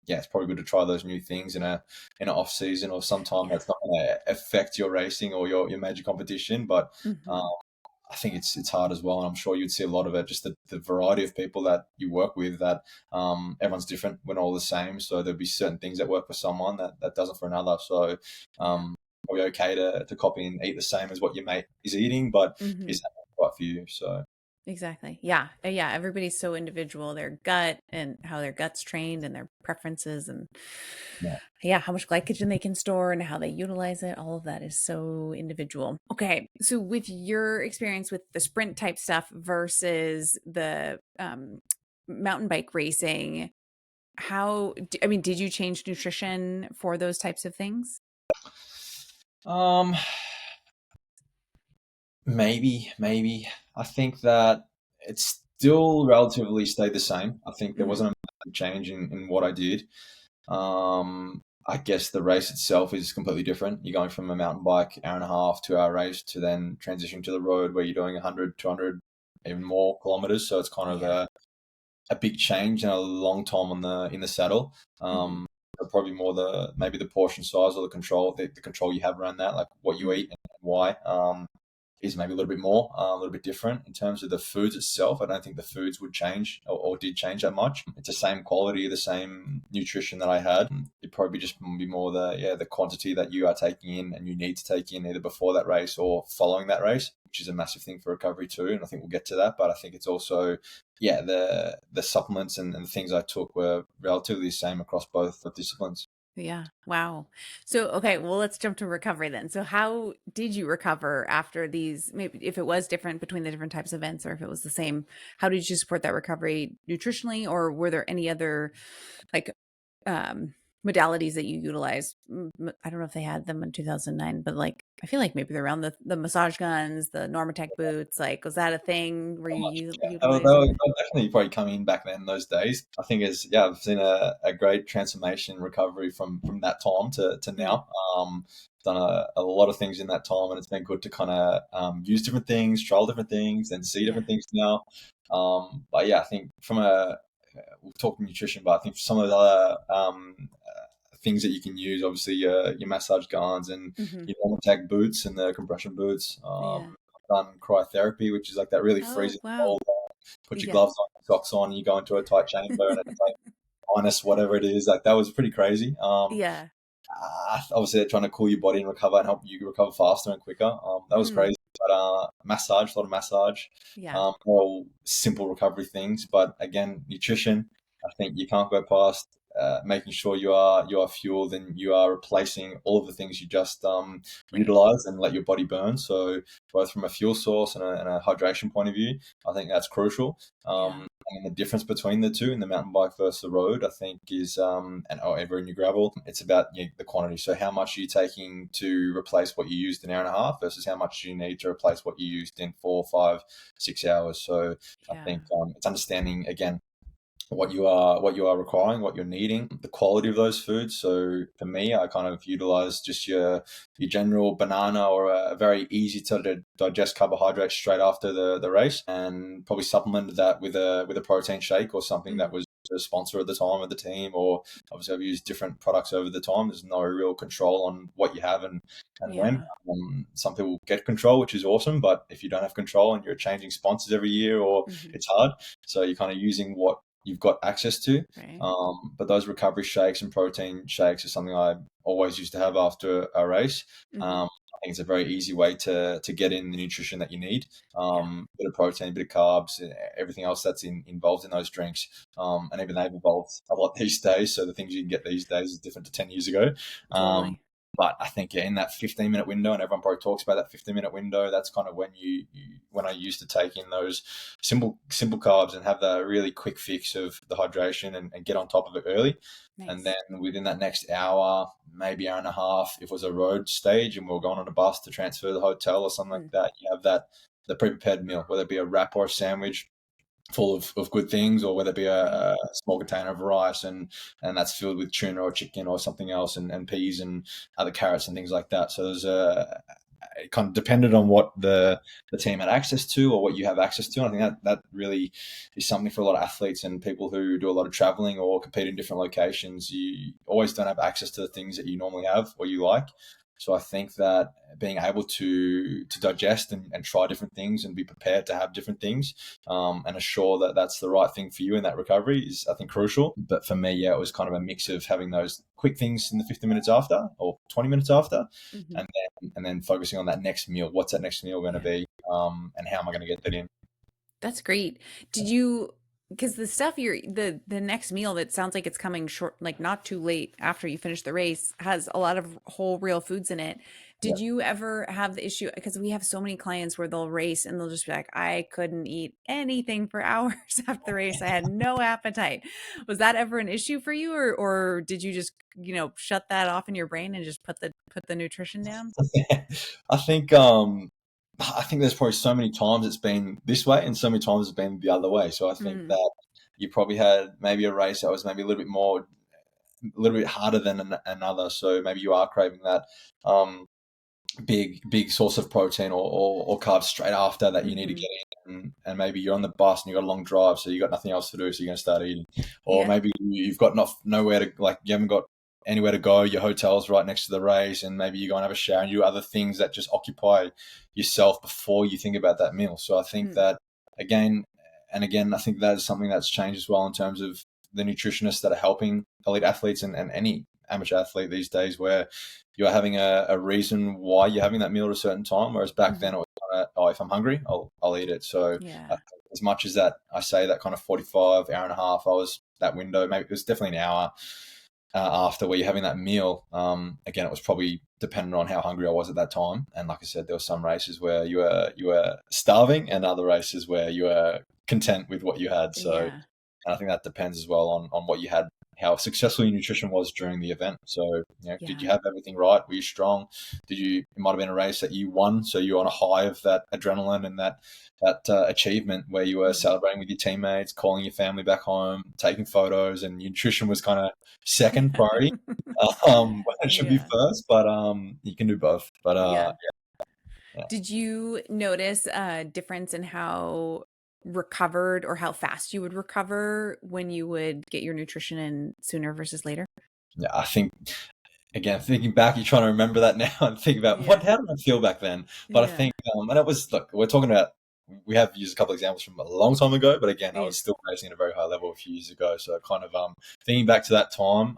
[SPEAKER 2] it's probably good to try those new things in an off season or sometime that's not going to affect your racing or your major competition. But I think it's hard as well, and I'm sure you'd see a lot of it. Just the variety of people that you work with, that everyone's different. We're not all the same, so there'll be certain things that work for someone that doesn't for another. So probably okay to copy and eat the same as what your mate is eating, but is that right for you? So
[SPEAKER 3] exactly. Yeah. Yeah. Everybody's so individual, their gut and how their gut's trained and their preferences and how much glycogen they can store and how they utilize it. All of that is so individual. Okay. So with your experience with the sprint type stuff versus the mountain bike racing, did you change nutrition for those types of things?
[SPEAKER 2] Maybe. I think that it's still relatively stayed the same. I think there wasn't a massive change in what I did. I guess the race itself is completely different. You're going from a mountain bike hour and a half, 2 hour race to then transition to the road where you're doing 100, 200, even more kilometers. So it's kind of a big change and a long time in the saddle. Probably more maybe the portion size or the control you have around that, like what you eat and why. Is maybe a little bit more, a little bit different. In terms of the foods itself, I don't think the foods would change or did change that much. It's the same quality, the same nutrition that I had. It'd probably just be more the quantity that you are taking in and you need to take in either before that race or following that race, which is a massive thing for recovery too. And I think we'll get to that. But I think it's also, the supplements and the things I took were relatively the same across both the disciplines.
[SPEAKER 3] Yeah. Wow. So, okay, well, let's jump to recovery then. So how did you recover after these, maybe if it was different between the different types of events or if it was the same, how did you support that recovery nutritionally, or were there any other like modalities that you utilized? I don't know if they had them in 2009, but like, I feel like maybe they're around the massage guns, the Normatec boots. Like, was that a thing where you utilized?
[SPEAKER 2] They were definitely probably coming in back then, those days. I think I've seen a great transformation recovery from that time to now. Done a lot of things in that time, and it's been good to kind of use different things, trial different things, and see different things now. But I think we'll talk nutrition, but I think some of the other things that you can use, obviously your massage guns and your Normatec boots and the compression boots. I've done cryotherapy, which is like that really freezing cold. Put your gloves on, socks on, and you go into a tight chamber, and it's like minus whatever it is. Like that was pretty crazy. Obviously, they're trying to cool your body and recover and help you recover faster and quicker. That was crazy. But massage, a lot of massage. All simple recovery things. But again, nutrition. I think you can't go past making sure you are fueled and you are replacing all of the things you just utilize and let your body burn. So both from a fuel source and a hydration point of view, I think that's crucial. And the difference between the two in the mountain bike versus the road, I think is, ever in your gravel, it's about the quantity. So how much are you taking to replace what you used in an hour and a half versus how much do you need to replace what you used in 4, 5, 6 hours. So I think it's understanding, again, what you are requiring, what you're needing, the quality of those foods. So for me, I kind of utilize just your general banana or a very easy to digest carbohydrate straight after the race, and probably supplemented that with a protein shake or something that was a sponsor at the time of the team. Or obviously I've used different products over the time. There's no real control on what you have and when. Some people get control, which is awesome, but if you don't have control and you're changing sponsors every year, or it's hard. So you're kind of using what you've got access to.
[SPEAKER 3] Right.
[SPEAKER 2] But those recovery shakes and protein shakes are something I always used to have after a race. I think it's a very easy way to get in the nutrition that you need. Bit of protein, bit of carbs, everything else that's involved in those drinks. And even they've evolved a lot these days. So the things you can get these days is different to 10 years ago.
[SPEAKER 3] Totally.
[SPEAKER 2] But I think in that 15-minute window, and everyone probably talks about that 15-minute window, that's kind of when when I used to take in those simple carbs and have the really quick fix of the hydration and get on top of it early. Nice. And then within that next hour, maybe hour and a half, if it was a road stage and we were going on a bus to transfer to the hotel or something like that, you have the pre-prepared meal, whether it be a wrap or a sandwich full of good things, or whether it be a small container of rice and that's filled with tuna or chicken or something else, and peas and other carrots and things like that. So there's it kind of depended on what the team had access to or what you have access to. And I think that really is something for a lot of athletes and people who do a lot of traveling or compete in different locations. You always don't have access to the things that you normally have or you like. So I think that being able to digest and try different things and be prepared to have different things, and assure that that's the right thing for you in that recovery is, I think, crucial. But for me, it was kind of a mix of having those quick things in the 15 minutes after or 20 minutes after, and then focusing on that next meal. What's that next meal going to be, and how am I going to get that in?
[SPEAKER 3] That's great. Did you, because the stuff the next meal that sounds like it's coming short, like not too late after you finish the race, has a lot of whole real foods in it. Did you ever have the issue, because we have so many clients where they'll race and they'll just be like, I couldn't eat anything for hours after the race. I had no appetite. Was that ever an issue for you, or did you just, shut that off in your brain and just put the nutrition down?
[SPEAKER 2] I think there's probably so many times it's been this way and so many times it's been the other way. So I think that you probably had maybe a race that was maybe a little bit harder than another. So maybe you are craving that big source of protein or carbs straight after that you need to get in, and maybe you're on the bus and you got a long drive, so you got nothing else to do, so you're going to start eating. Or maybe you've got nowhere to, like, you haven't got anywhere to go, your hotel's right next to the race, and maybe you go and have a shower and you do other things that just occupy yourself before you think about that meal. So I think that again, I think that is something that's changed as well in terms of the nutritionists that are helping elite athletes and any amateur athlete these days, where you're having a reason why you're having that meal at a certain time, whereas back then it was kind of, if I'm hungry, I'll eat it. So as much as that, I say that kind of 45 hour and a half, I was that window, maybe it was definitely an hour after where you're having that meal. Again, it was probably dependent on how hungry I was at that time. And like I said, there were some races where you were starving and other races where you were content with what you had. So and I think that depends as well on what you had, how successful your nutrition was during the event. So, did you have everything right? Were you strong? It might have been a race that you won, so you're on a high of that adrenaline and that achievement where you were celebrating with your teammates, calling your family back home, taking photos, and nutrition was kind of second priority. It should be first, but you can do both. But
[SPEAKER 3] Did you notice a difference in how recovered or how fast you would recover when you would get your nutrition in sooner versus later?
[SPEAKER 2] Yeah, I think, again, thinking back, you're trying to remember that now and think about how did I feel back then? But I think, and it was, look, we're talking about, we have used a couple of examples from a long time ago, but again, I was still racing at a very high level a few years ago. So kind of thinking back to that time,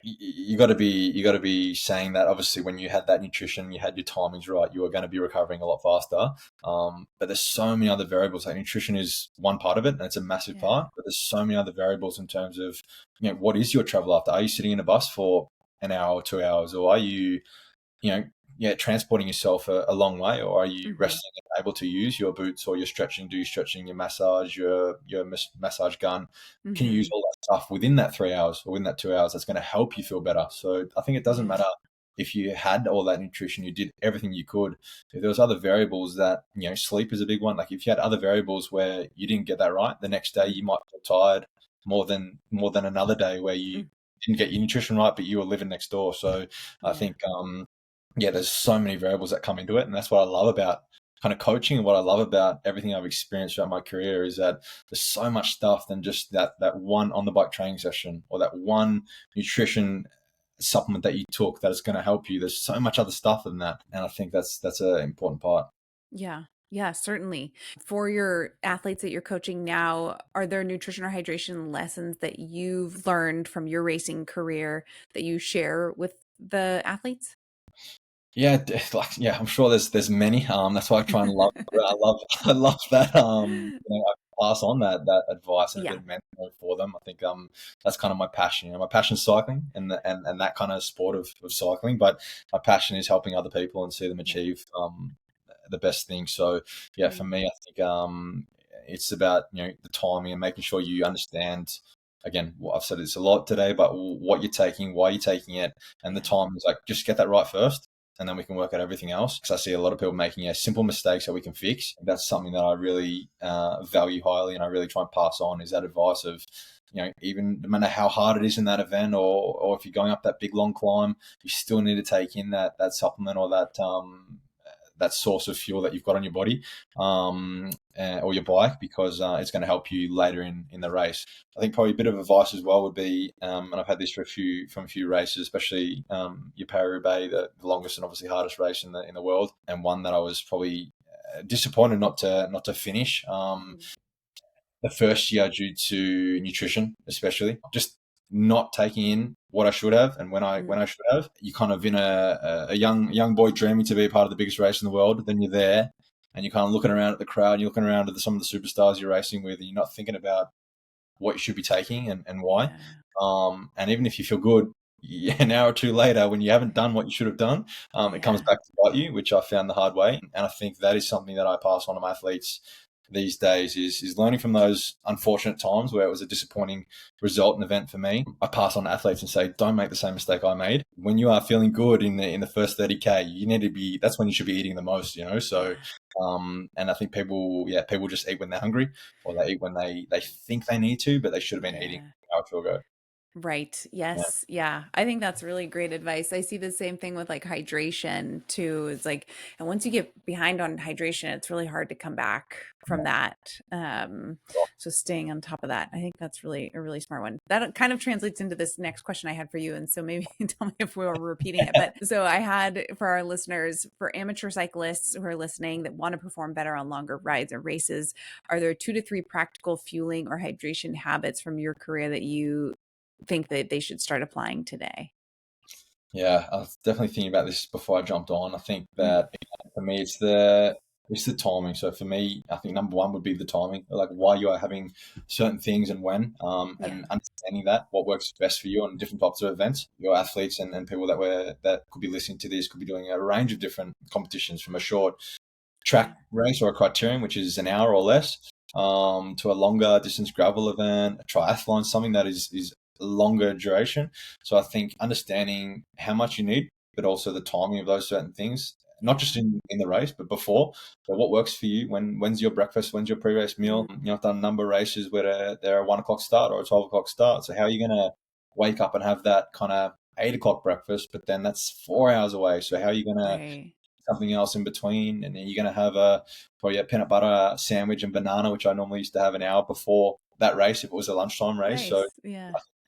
[SPEAKER 2] you got to be saying that obviously when you had that nutrition, you had your timings right, you were going to be recovering a lot faster. But there's so many other variables. Like nutrition is one part of it, and it's a massive part. But there's so many other variables in terms of, what is your travel after? Are you sitting in a bus for an hour or 2 hours, or are you, transporting yourself a long way, or are you resting and able to use your boots or your stretching, do your stretching, your massage, your massage gun? Can you use all that stuff within that 3 hours or within that 2 hours that's going to help you feel better? So I think it doesn't matter if you had all that nutrition, you did everything you could. If there was other variables that, sleep is a big one. Like if you had other variables where you didn't get that right, the next day you might feel tired more than another day where you didn't get your nutrition right, but you were living next door. So I think, there's so many variables that come into it. And that's what I love about kind of coaching, and what I love about everything I've experienced throughout my career is that there's so much stuff than just that one on the bike training session or that one nutrition supplement that you took that is going to help you. There's so much other stuff than that. And I think that's an important part.
[SPEAKER 3] Yeah. Yeah, certainly. For your athletes that you're coaching now, are there nutrition or hydration lessons that you've learned from your racing career that you share with the athletes?
[SPEAKER 2] Yeah, I'm sure there's many. That's why I try and love. I love that. I pass on that advice and a bit of mentoring for them. I think that's kind of my passion. My passion is cycling and that kind of sport of cycling. But my passion is helping other people and see them achieve the best thing. So for me, I think it's about the timing and making sure you understand. Again, I've said this a lot today, but what you're taking, why you're taking it, and the time is like just get that right first. And then we can work out everything else. Because I see a lot of people making simple mistakes that we can fix. That's something that I really value highly, and I really try and pass on is that advice of, even no matter how hard it is in that event, or if you're going up that big long climb, you still need to take in that supplement or that source of fuel that you've got on your body or your bike, because it's going to help you later in the race. I think probably a bit of advice as well would be, and I've had this from a few races, especially your Paris-Roubaix, the longest and obviously hardest race in the world, and one that I was probably disappointed not to finish the first year due to nutrition, especially just not taking in what I should have and when I should have. You're kind of in a young boy dreaming to be a part of the biggest race in the world. Then you're there and you're kind of looking around at the crowd, you're looking around at some of the superstars you're racing with, and you're not thinking about what you should be taking and why. And even if you feel good, an hour or two later, when you haven't done what you should have done, it comes back to bite you, which I found the hard way. And I think that is something that I pass on to my athletes these days is learning from those unfortunate times where it was a disappointing result and event for me. I pass on to athletes and say, don't make the same mistake I made. When you are feeling good in the first 30K, you need to be, that's when you should be eating the most, So, and I think people just eat when they're hungry, or they eat when they think they need to, but they should have been eating an hour or two ago.
[SPEAKER 3] Right. Yes. Yeah. I think that's really great advice. I see the same thing with like hydration too. It's like, and once you get behind on hydration, it's really hard to come back from that. So staying on top of that, I think that's really a really smart one. That kind of translates into this next question I had for you. And so maybe tell me if we were repeating it. But so I had for our listeners, for amateur cyclists who are listening that want to perform better on longer rides or races, are there 2 to 3 practical fueling or hydration habits from your career that you think that they should start applying today?
[SPEAKER 2] Yeah, I was definitely thinking about this before I jumped on. I think that for me, it's the timing. So for me, I think number one would be the timing, like why you are having certain things and when, and understanding that what works best for you on different types of events. Your athletes and people that could be listening to this could be doing a range of different competitions, from a short track race or a criterium, which is an hour or less, to a longer distance gravel event, a triathlon, something that is longer duration. So I think understanding how much you need, but also the timing of those certain things, not just in the race, but before. So what works for you? When's your breakfast? When's your pre-race meal? I've done a number of races where they're a 1 o'clock start or a 12 o'clock start. So how are you going to wake up and have that kind of 8 o'clock breakfast, but then that's 4 hours away. So how are you going to something else in between? And then you're going to have probably a peanut butter sandwich and banana, which I normally used to have an hour before that race if it was a lunchtime race. So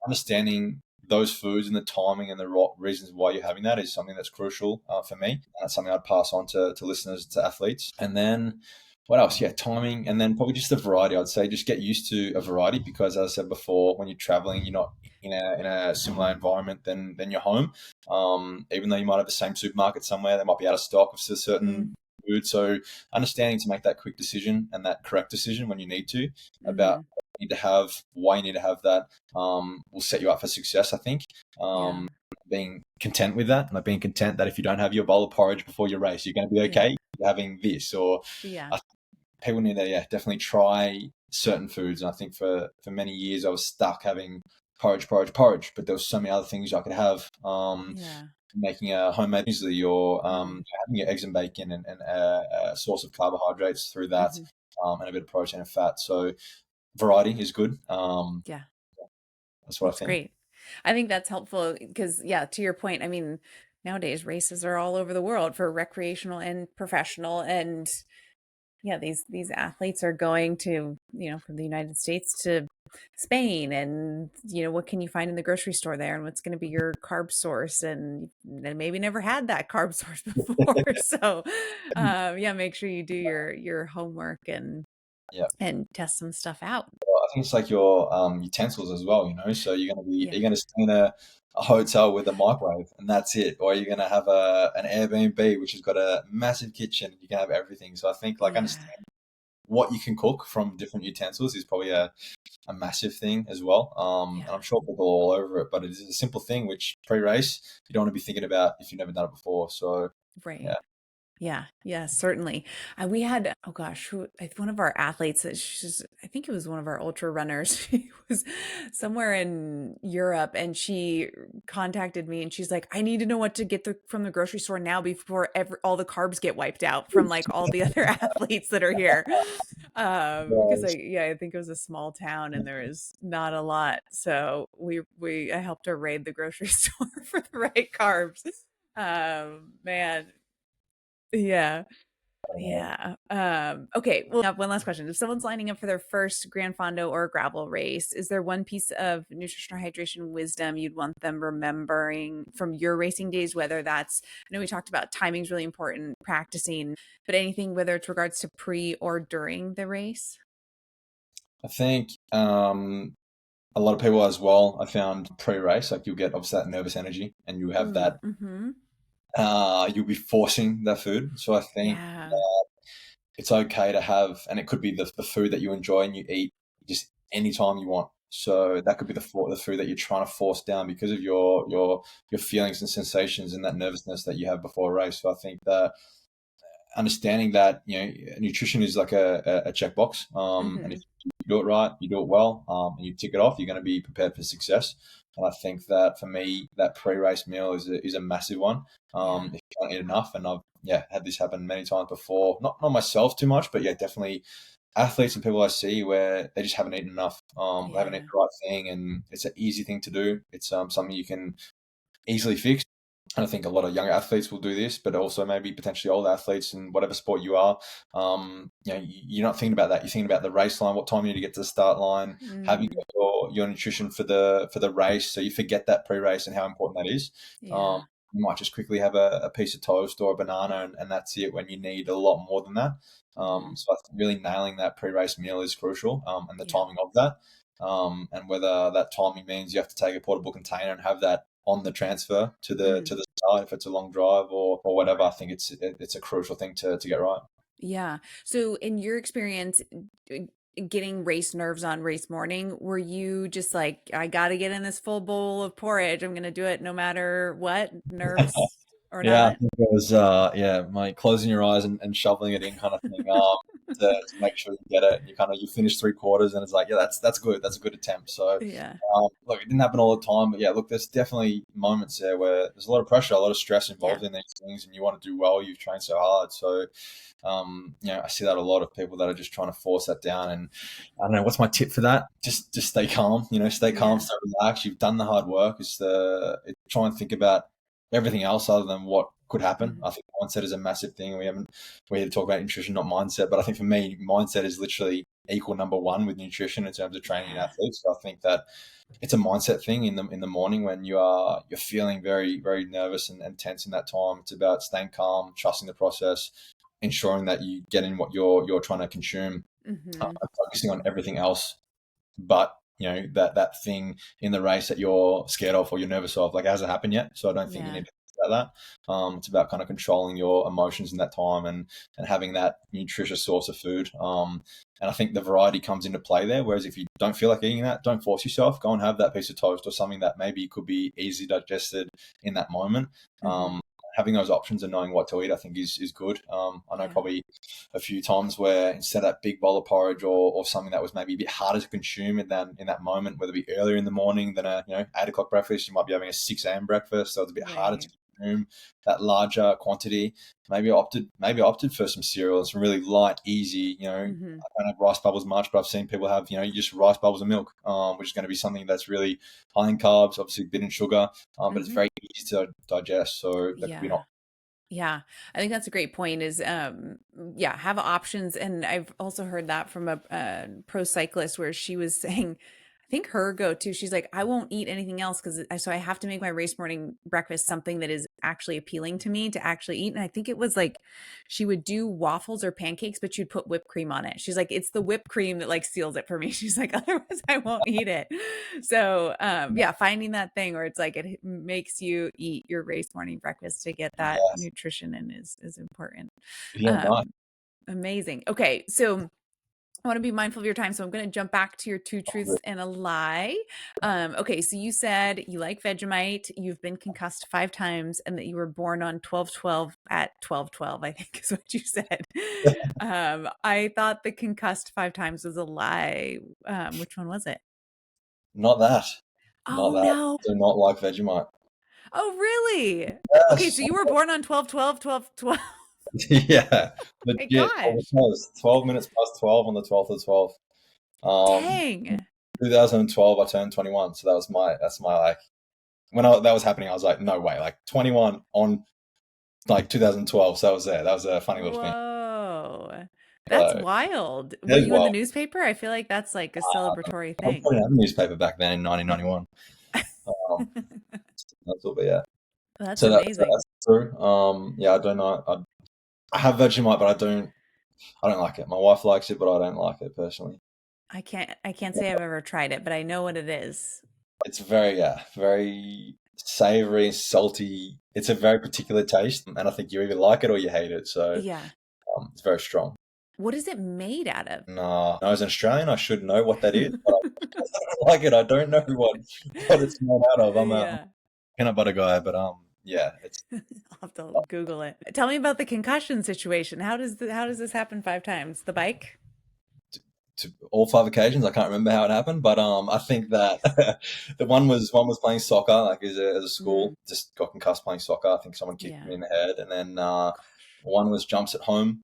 [SPEAKER 2] understanding those foods and the timing and the reasons why you're having that is something that's crucial for me. That's something I'd pass on to listeners, to athletes. And then what else? Yeah, timing, and then probably just the variety. I'd say just get used to a variety, because as I said before, when you're traveling, you're not in a similar environment than your home. Even though you might have the same supermarket somewhere, they might be out of stock of certain food. So understanding to make that quick decision and that correct decision when you need to about what you need to have, why you need to have that, will set you up for success, I think. Being content with that, like being content that if you don't have your bowl of porridge before your race, you're going to be okay having this. Or people need to definitely try certain foods. And I think for many years I was stuck having porridge, but there was so many other things I could have. making a homemade muesli, or having your eggs and bacon and a source of carbohydrates through that, and a bit of protein and fat. So variety is good.
[SPEAKER 3] Yeah.
[SPEAKER 2] That's what I
[SPEAKER 3] That's
[SPEAKER 2] think.
[SPEAKER 3] great. I think that's helpful because, yeah, to your point, I mean, nowadays races are all over the world for recreational and professional. And yeah, these athletes are going to, from the United States to Spain, and what can you find in the grocery store there, and what's going to be your carb source, and maybe never had that carb source before. So yeah, make sure you do your homework and
[SPEAKER 2] Yeah.
[SPEAKER 3] test some stuff out.
[SPEAKER 2] I think it's like your utensils as well, So you're gonna be,
[SPEAKER 3] Yeah.
[SPEAKER 2] are you gonna stay in a hotel with a microwave and that's it, or you're gonna have an Airbnb which has got a massive kitchen and you can have everything. So I think like
[SPEAKER 3] Yeah.
[SPEAKER 2] understand what you can cook from different utensils is probably a massive thing as well. And I'm sure people are all over it, but it is a simple thing which pre-race you don't want to be thinking about if you've never done it before. So
[SPEAKER 3] Right.
[SPEAKER 2] yeah.
[SPEAKER 3] Yeah, certainly. We had, oh gosh, one of our athletes, I think it was one of our ultra runners. She was somewhere in Europe, and she contacted me and she's like, I need to know what to get from the grocery store now before all the carbs get wiped out from like all the other athletes that are here. Because I think it was a small town and there is not a lot. So I helped her raid the grocery store for the right carbs. Man. Yeah. Yeah. Okay. Well, I have one last question. If someone's lining up for their first Grand Fondo or gravel race, is there one piece of nutrition or hydration wisdom you'd want them remembering from your racing days? Whether that's, I know we talked about timing is really important, practicing, but anything, whether it's regards to pre or during the race?
[SPEAKER 2] I think a lot of people as well, I found pre-race, like you'll get obviously that nervous energy and you have that,
[SPEAKER 3] Mm-hmm.
[SPEAKER 2] you'll be forcing that food. So I think
[SPEAKER 3] Yeah.
[SPEAKER 2] it's okay to have, and it could be the food that you enjoy and you eat just anytime you want. So that could be the food that you're trying to force down because of your feelings and sensations and that nervousness that you have before a race. So I think that understanding that nutrition is like a checkbox, and
[SPEAKER 3] Mm-hmm.
[SPEAKER 2] if you do it right, you do it well, and you tick it off, you're going to be prepared for success. And I think that for me, that pre-race meal is a massive one.
[SPEAKER 3] Yeah.
[SPEAKER 2] If you can't eat enough, and I've had this happen many times before, not myself too much, but definitely athletes and people I see where they just haven't eaten enough, they haven't eaten
[SPEAKER 3] Yeah.
[SPEAKER 2] the right thing, and it's an easy thing to do. It's something you can easily fix. And I think a lot of young athletes will do this, but also maybe potentially old athletes in whatever sport you are. You're not thinking about that. You're thinking about the race line, what time you need to get to the start line, have you
[SPEAKER 3] Mm.
[SPEAKER 2] got your nutrition for the race, so you forget that pre-race and how important that is.
[SPEAKER 3] Yeah.
[SPEAKER 2] You might just quickly have a piece of toast or a banana, and that's it when you need a lot more than that.
[SPEAKER 3] Mm-hmm.
[SPEAKER 2] So I think really nailing that pre-race meal is crucial, and the
[SPEAKER 3] Yeah.
[SPEAKER 2] timing of that. And whether that timing means you have to take a portable container and have that on the transfer to the start if it's a long drive or whatever. I think it's a crucial thing to get right.
[SPEAKER 3] Yeah. So in your experience, getting race nerves on race morning, were you just like, I got to get in this full bowl of porridge. I'm going to do it no matter what, nerves or
[SPEAKER 2] Yeah, I
[SPEAKER 3] not?
[SPEAKER 2] think it was my closing your eyes and shoveling it in kind of thing, to make sure you get it, and you finish three quarters and it's like, yeah, that's good, that's a good attempt. So
[SPEAKER 3] Yeah.
[SPEAKER 2] look, it didn't happen all the time, but yeah, look, there's definitely moments there where there's a lot of pressure, a lot of stress
[SPEAKER 3] Yeah.
[SPEAKER 2] involved in these things, and you want to do well. You've trained so hard, so I see that a lot of people that are just trying to force that down. And I don't know, what's my tip for that? Just stay calm. Stay calm,
[SPEAKER 3] Yeah.
[SPEAKER 2] stay relaxed. You've done the hard work. Try and think about everything else other than what could happen.
[SPEAKER 3] Mhm.
[SPEAKER 2] I think mindset is a massive thing. We're here to talk about nutrition, not mindset. But I think for me, mindset is literally equal number one with nutrition in terms of training an
[SPEAKER 3] Yeah.
[SPEAKER 2] athlete. So I think that it's a mindset thing in the morning when you're feeling very, very nervous and tense in that time. It's about staying calm, trusting the process, ensuring that you get in what you're trying to consume,
[SPEAKER 3] Mm-hmm.
[SPEAKER 2] focusing on everything else but that thing in the race that you're scared of or you're nervous of, like, it hasn't happened yet. So I don't think you
[SPEAKER 3] Yeah.
[SPEAKER 2] need to think about that. It's about kind of controlling your emotions in that time and having that nutritious source of food. And I think the variety comes into play there. Whereas if you don't feel like eating that, don't force yourself. Go and have that piece of toast or something that maybe could be easily digested in that moment.
[SPEAKER 3] Mm-hmm.
[SPEAKER 2] Having those options and knowing what to eat, I think is good. I know
[SPEAKER 3] Yeah.
[SPEAKER 2] probably a few times where instead of that big bowl of porridge or something that was maybe a bit harder to consume in that moment, whether it be earlier in the morning than a 8 o'clock breakfast, you might be having a 6 a.m. breakfast, so it's a bit harder to
[SPEAKER 3] Right.
[SPEAKER 2] consume that larger quantity. Maybe I opted for some cereal and some really light, easy, I don't have rice bubbles much, but I've seen people have, just rice bubbles and milk, which is going to be something that's really high in carbs, obviously a bit in sugar, but it's very easy to digest. So that could be not.
[SPEAKER 3] Yeah, I think that's a great point is, have options. And I've also heard that from a pro cyclist where she was saying, I think her go-to, she's like, I won't eat anything else so I have to make my race morning breakfast something that is actually appealing to me to actually eat. And I think it was like, she would do waffles or pancakes, but she'd put whipped cream on it. She's like, it's the whipped cream that like seals it for me. She's like, otherwise I won't eat it. So, finding that thing where it's like, it makes you eat your race morning breakfast to get that nutrition in is important. Amazing. Okay. So I want to be mindful of your time, so I'm going to jump back to your 2 truths and a lie. Okay, so you said you like Vegemite, you've been concussed 5 times, and that you were born on 12/12 at 12/12, I think is what you said. I thought the concussed 5 times was a lie. Which one was it?
[SPEAKER 2] Not that.
[SPEAKER 3] Oh,
[SPEAKER 2] not that.
[SPEAKER 3] no.
[SPEAKER 2] I do not like Vegemite.
[SPEAKER 3] Oh, really?
[SPEAKER 2] Yes.
[SPEAKER 3] Okay, so you were born on 12/12, 12/12.
[SPEAKER 2] Yeah,
[SPEAKER 3] my gosh.
[SPEAKER 2] 12 minutes past 12 on the 12th of 12.
[SPEAKER 3] Dang.
[SPEAKER 2] 2012, I turned 21, so that's my like, when that was happening, I was like, no way, like 21 on like 2012. So that was a funny little thing.
[SPEAKER 3] Whoa, that's wild. Were you in the newspaper? I feel like that's like a celebratory thing.
[SPEAKER 2] I put out a newspaper back then in 1991. That's all, but yeah.
[SPEAKER 3] That's amazing.
[SPEAKER 2] That's true. I don't know. I have Vegemite, but I don't like it. My wife likes it, but I don't like it personally.
[SPEAKER 3] I can't say I've ever tried it, but I know what it is.
[SPEAKER 2] It's very savory, salty. It's a very particular taste, and I think you either like it or you hate it. So it's very strong.
[SPEAKER 3] What is it made out of?
[SPEAKER 2] No, as an Australian, I should know what that is, but I don't like it. I don't know what it's made out of. I'm a peanut butter guy, but it's.
[SPEAKER 3] I'll have to Google it. Tell me about the concussion situation. How does this happen 5 times? The bike?
[SPEAKER 2] To all 5 occasions, I can't remember how it happened, but I think that the one was playing soccer, like as a school, just got concussed playing soccer. I think someone kicked me in the head, and then one was jumps at home.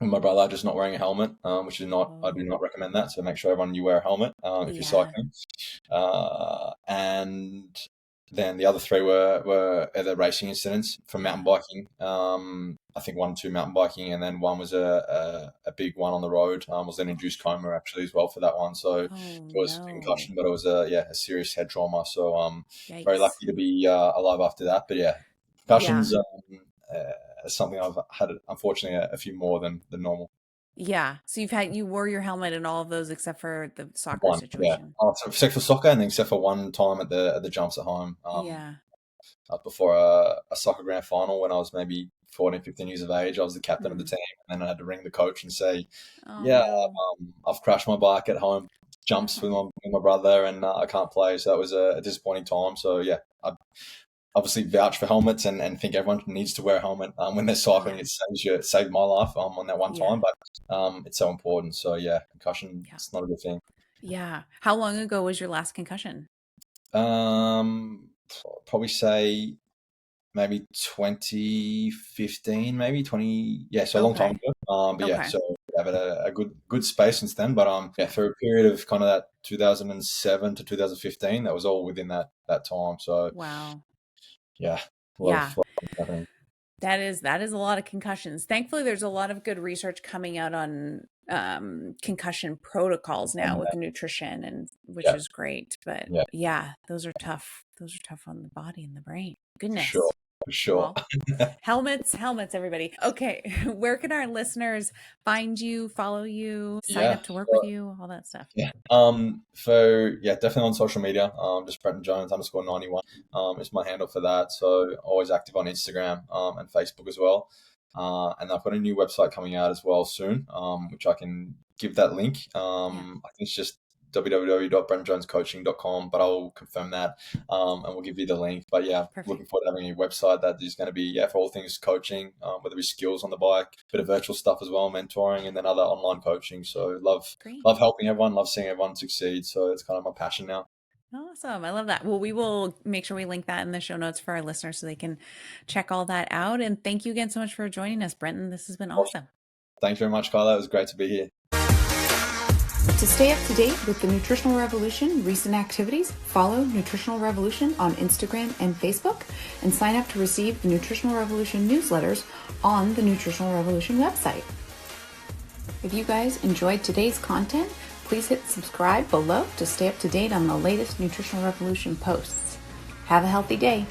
[SPEAKER 2] My brother just not wearing a helmet, which is not. I do not recommend that. So make sure everyone you wear a helmet if you're cycling. And then the other 3 were other racing incidents from mountain biking. I think 1, 2 mountain biking, and then one was a big one on the road. Was an induced coma actually as well for that one. So it was a concussion, but it was a serious head trauma. So very lucky to be alive after that. But concussions. Something I've had, unfortunately, a few more than normal.
[SPEAKER 3] Yeah. So you wore your helmet in all of those except for the soccer situation.
[SPEAKER 2] Yeah. So except for soccer, and then except for one time at the jumps at home. Before a soccer grand final when I was maybe 14, 15 years of age, I was the captain of the team, and then I had to ring the coach and say, I've crashed my bike at home, jumps with my brother, and I can't play. So that was a disappointing time. So I obviously vouch for helmets and think everyone needs to wear a helmet when they're cycling. It saved my life on that one time, but it's so important. So concussion, it's not a good thing.
[SPEAKER 3] Yeah. How long ago was your last concussion?
[SPEAKER 2] Probably say maybe 2015, maybe 20. Yeah, so a long time ago. So I've had a good space since then. But for a period of kind of that 2007 to 2015, that was all within that time. So
[SPEAKER 3] wow. That is a lot of concussions. Thankfully, there's a lot of good research coming out on concussion protocols now with nutrition, and which is great. But those are tough. Those are tough on the body and the brain. Goodness.
[SPEAKER 2] Sure.
[SPEAKER 3] Well, helmets, everybody. Okay, where can our listeners find you, follow you, sign up to work with you, all that stuff?
[SPEAKER 2] So definitely on social media. Just Brenton Jones _91 is my handle for that. So always active on Instagram and Facebook as well. And I've got a new website coming out as well soon, which I can give that link. I think it's just www.brentonjonescoaching.com, but I'll confirm that and we'll give you the link. But looking forward to having a website that is going to be for all things coaching, whether it's skills on the bike, a bit of virtual stuff as well, mentoring, and then other online coaching. So love helping everyone, love seeing everyone succeed. So it's kind of my passion now.
[SPEAKER 3] Awesome. I love that. Well, we will make sure we link that in the show notes for our listeners so they can check all that out. And thank you again so much for joining us, Brenton. This has been awesome.
[SPEAKER 2] Thanks very much, Carla. It was great to be here.
[SPEAKER 1] To stay up to date with the Nutritional Revolution recent activities, follow Nutritional Revolution on Instagram and Facebook, and sign up to receive the Nutritional Revolution newsletters on the Nutritional Revolution website. If you guys enjoyed today's content, please hit subscribe below to stay up to date on the latest Nutritional Revolution posts. Have a healthy day.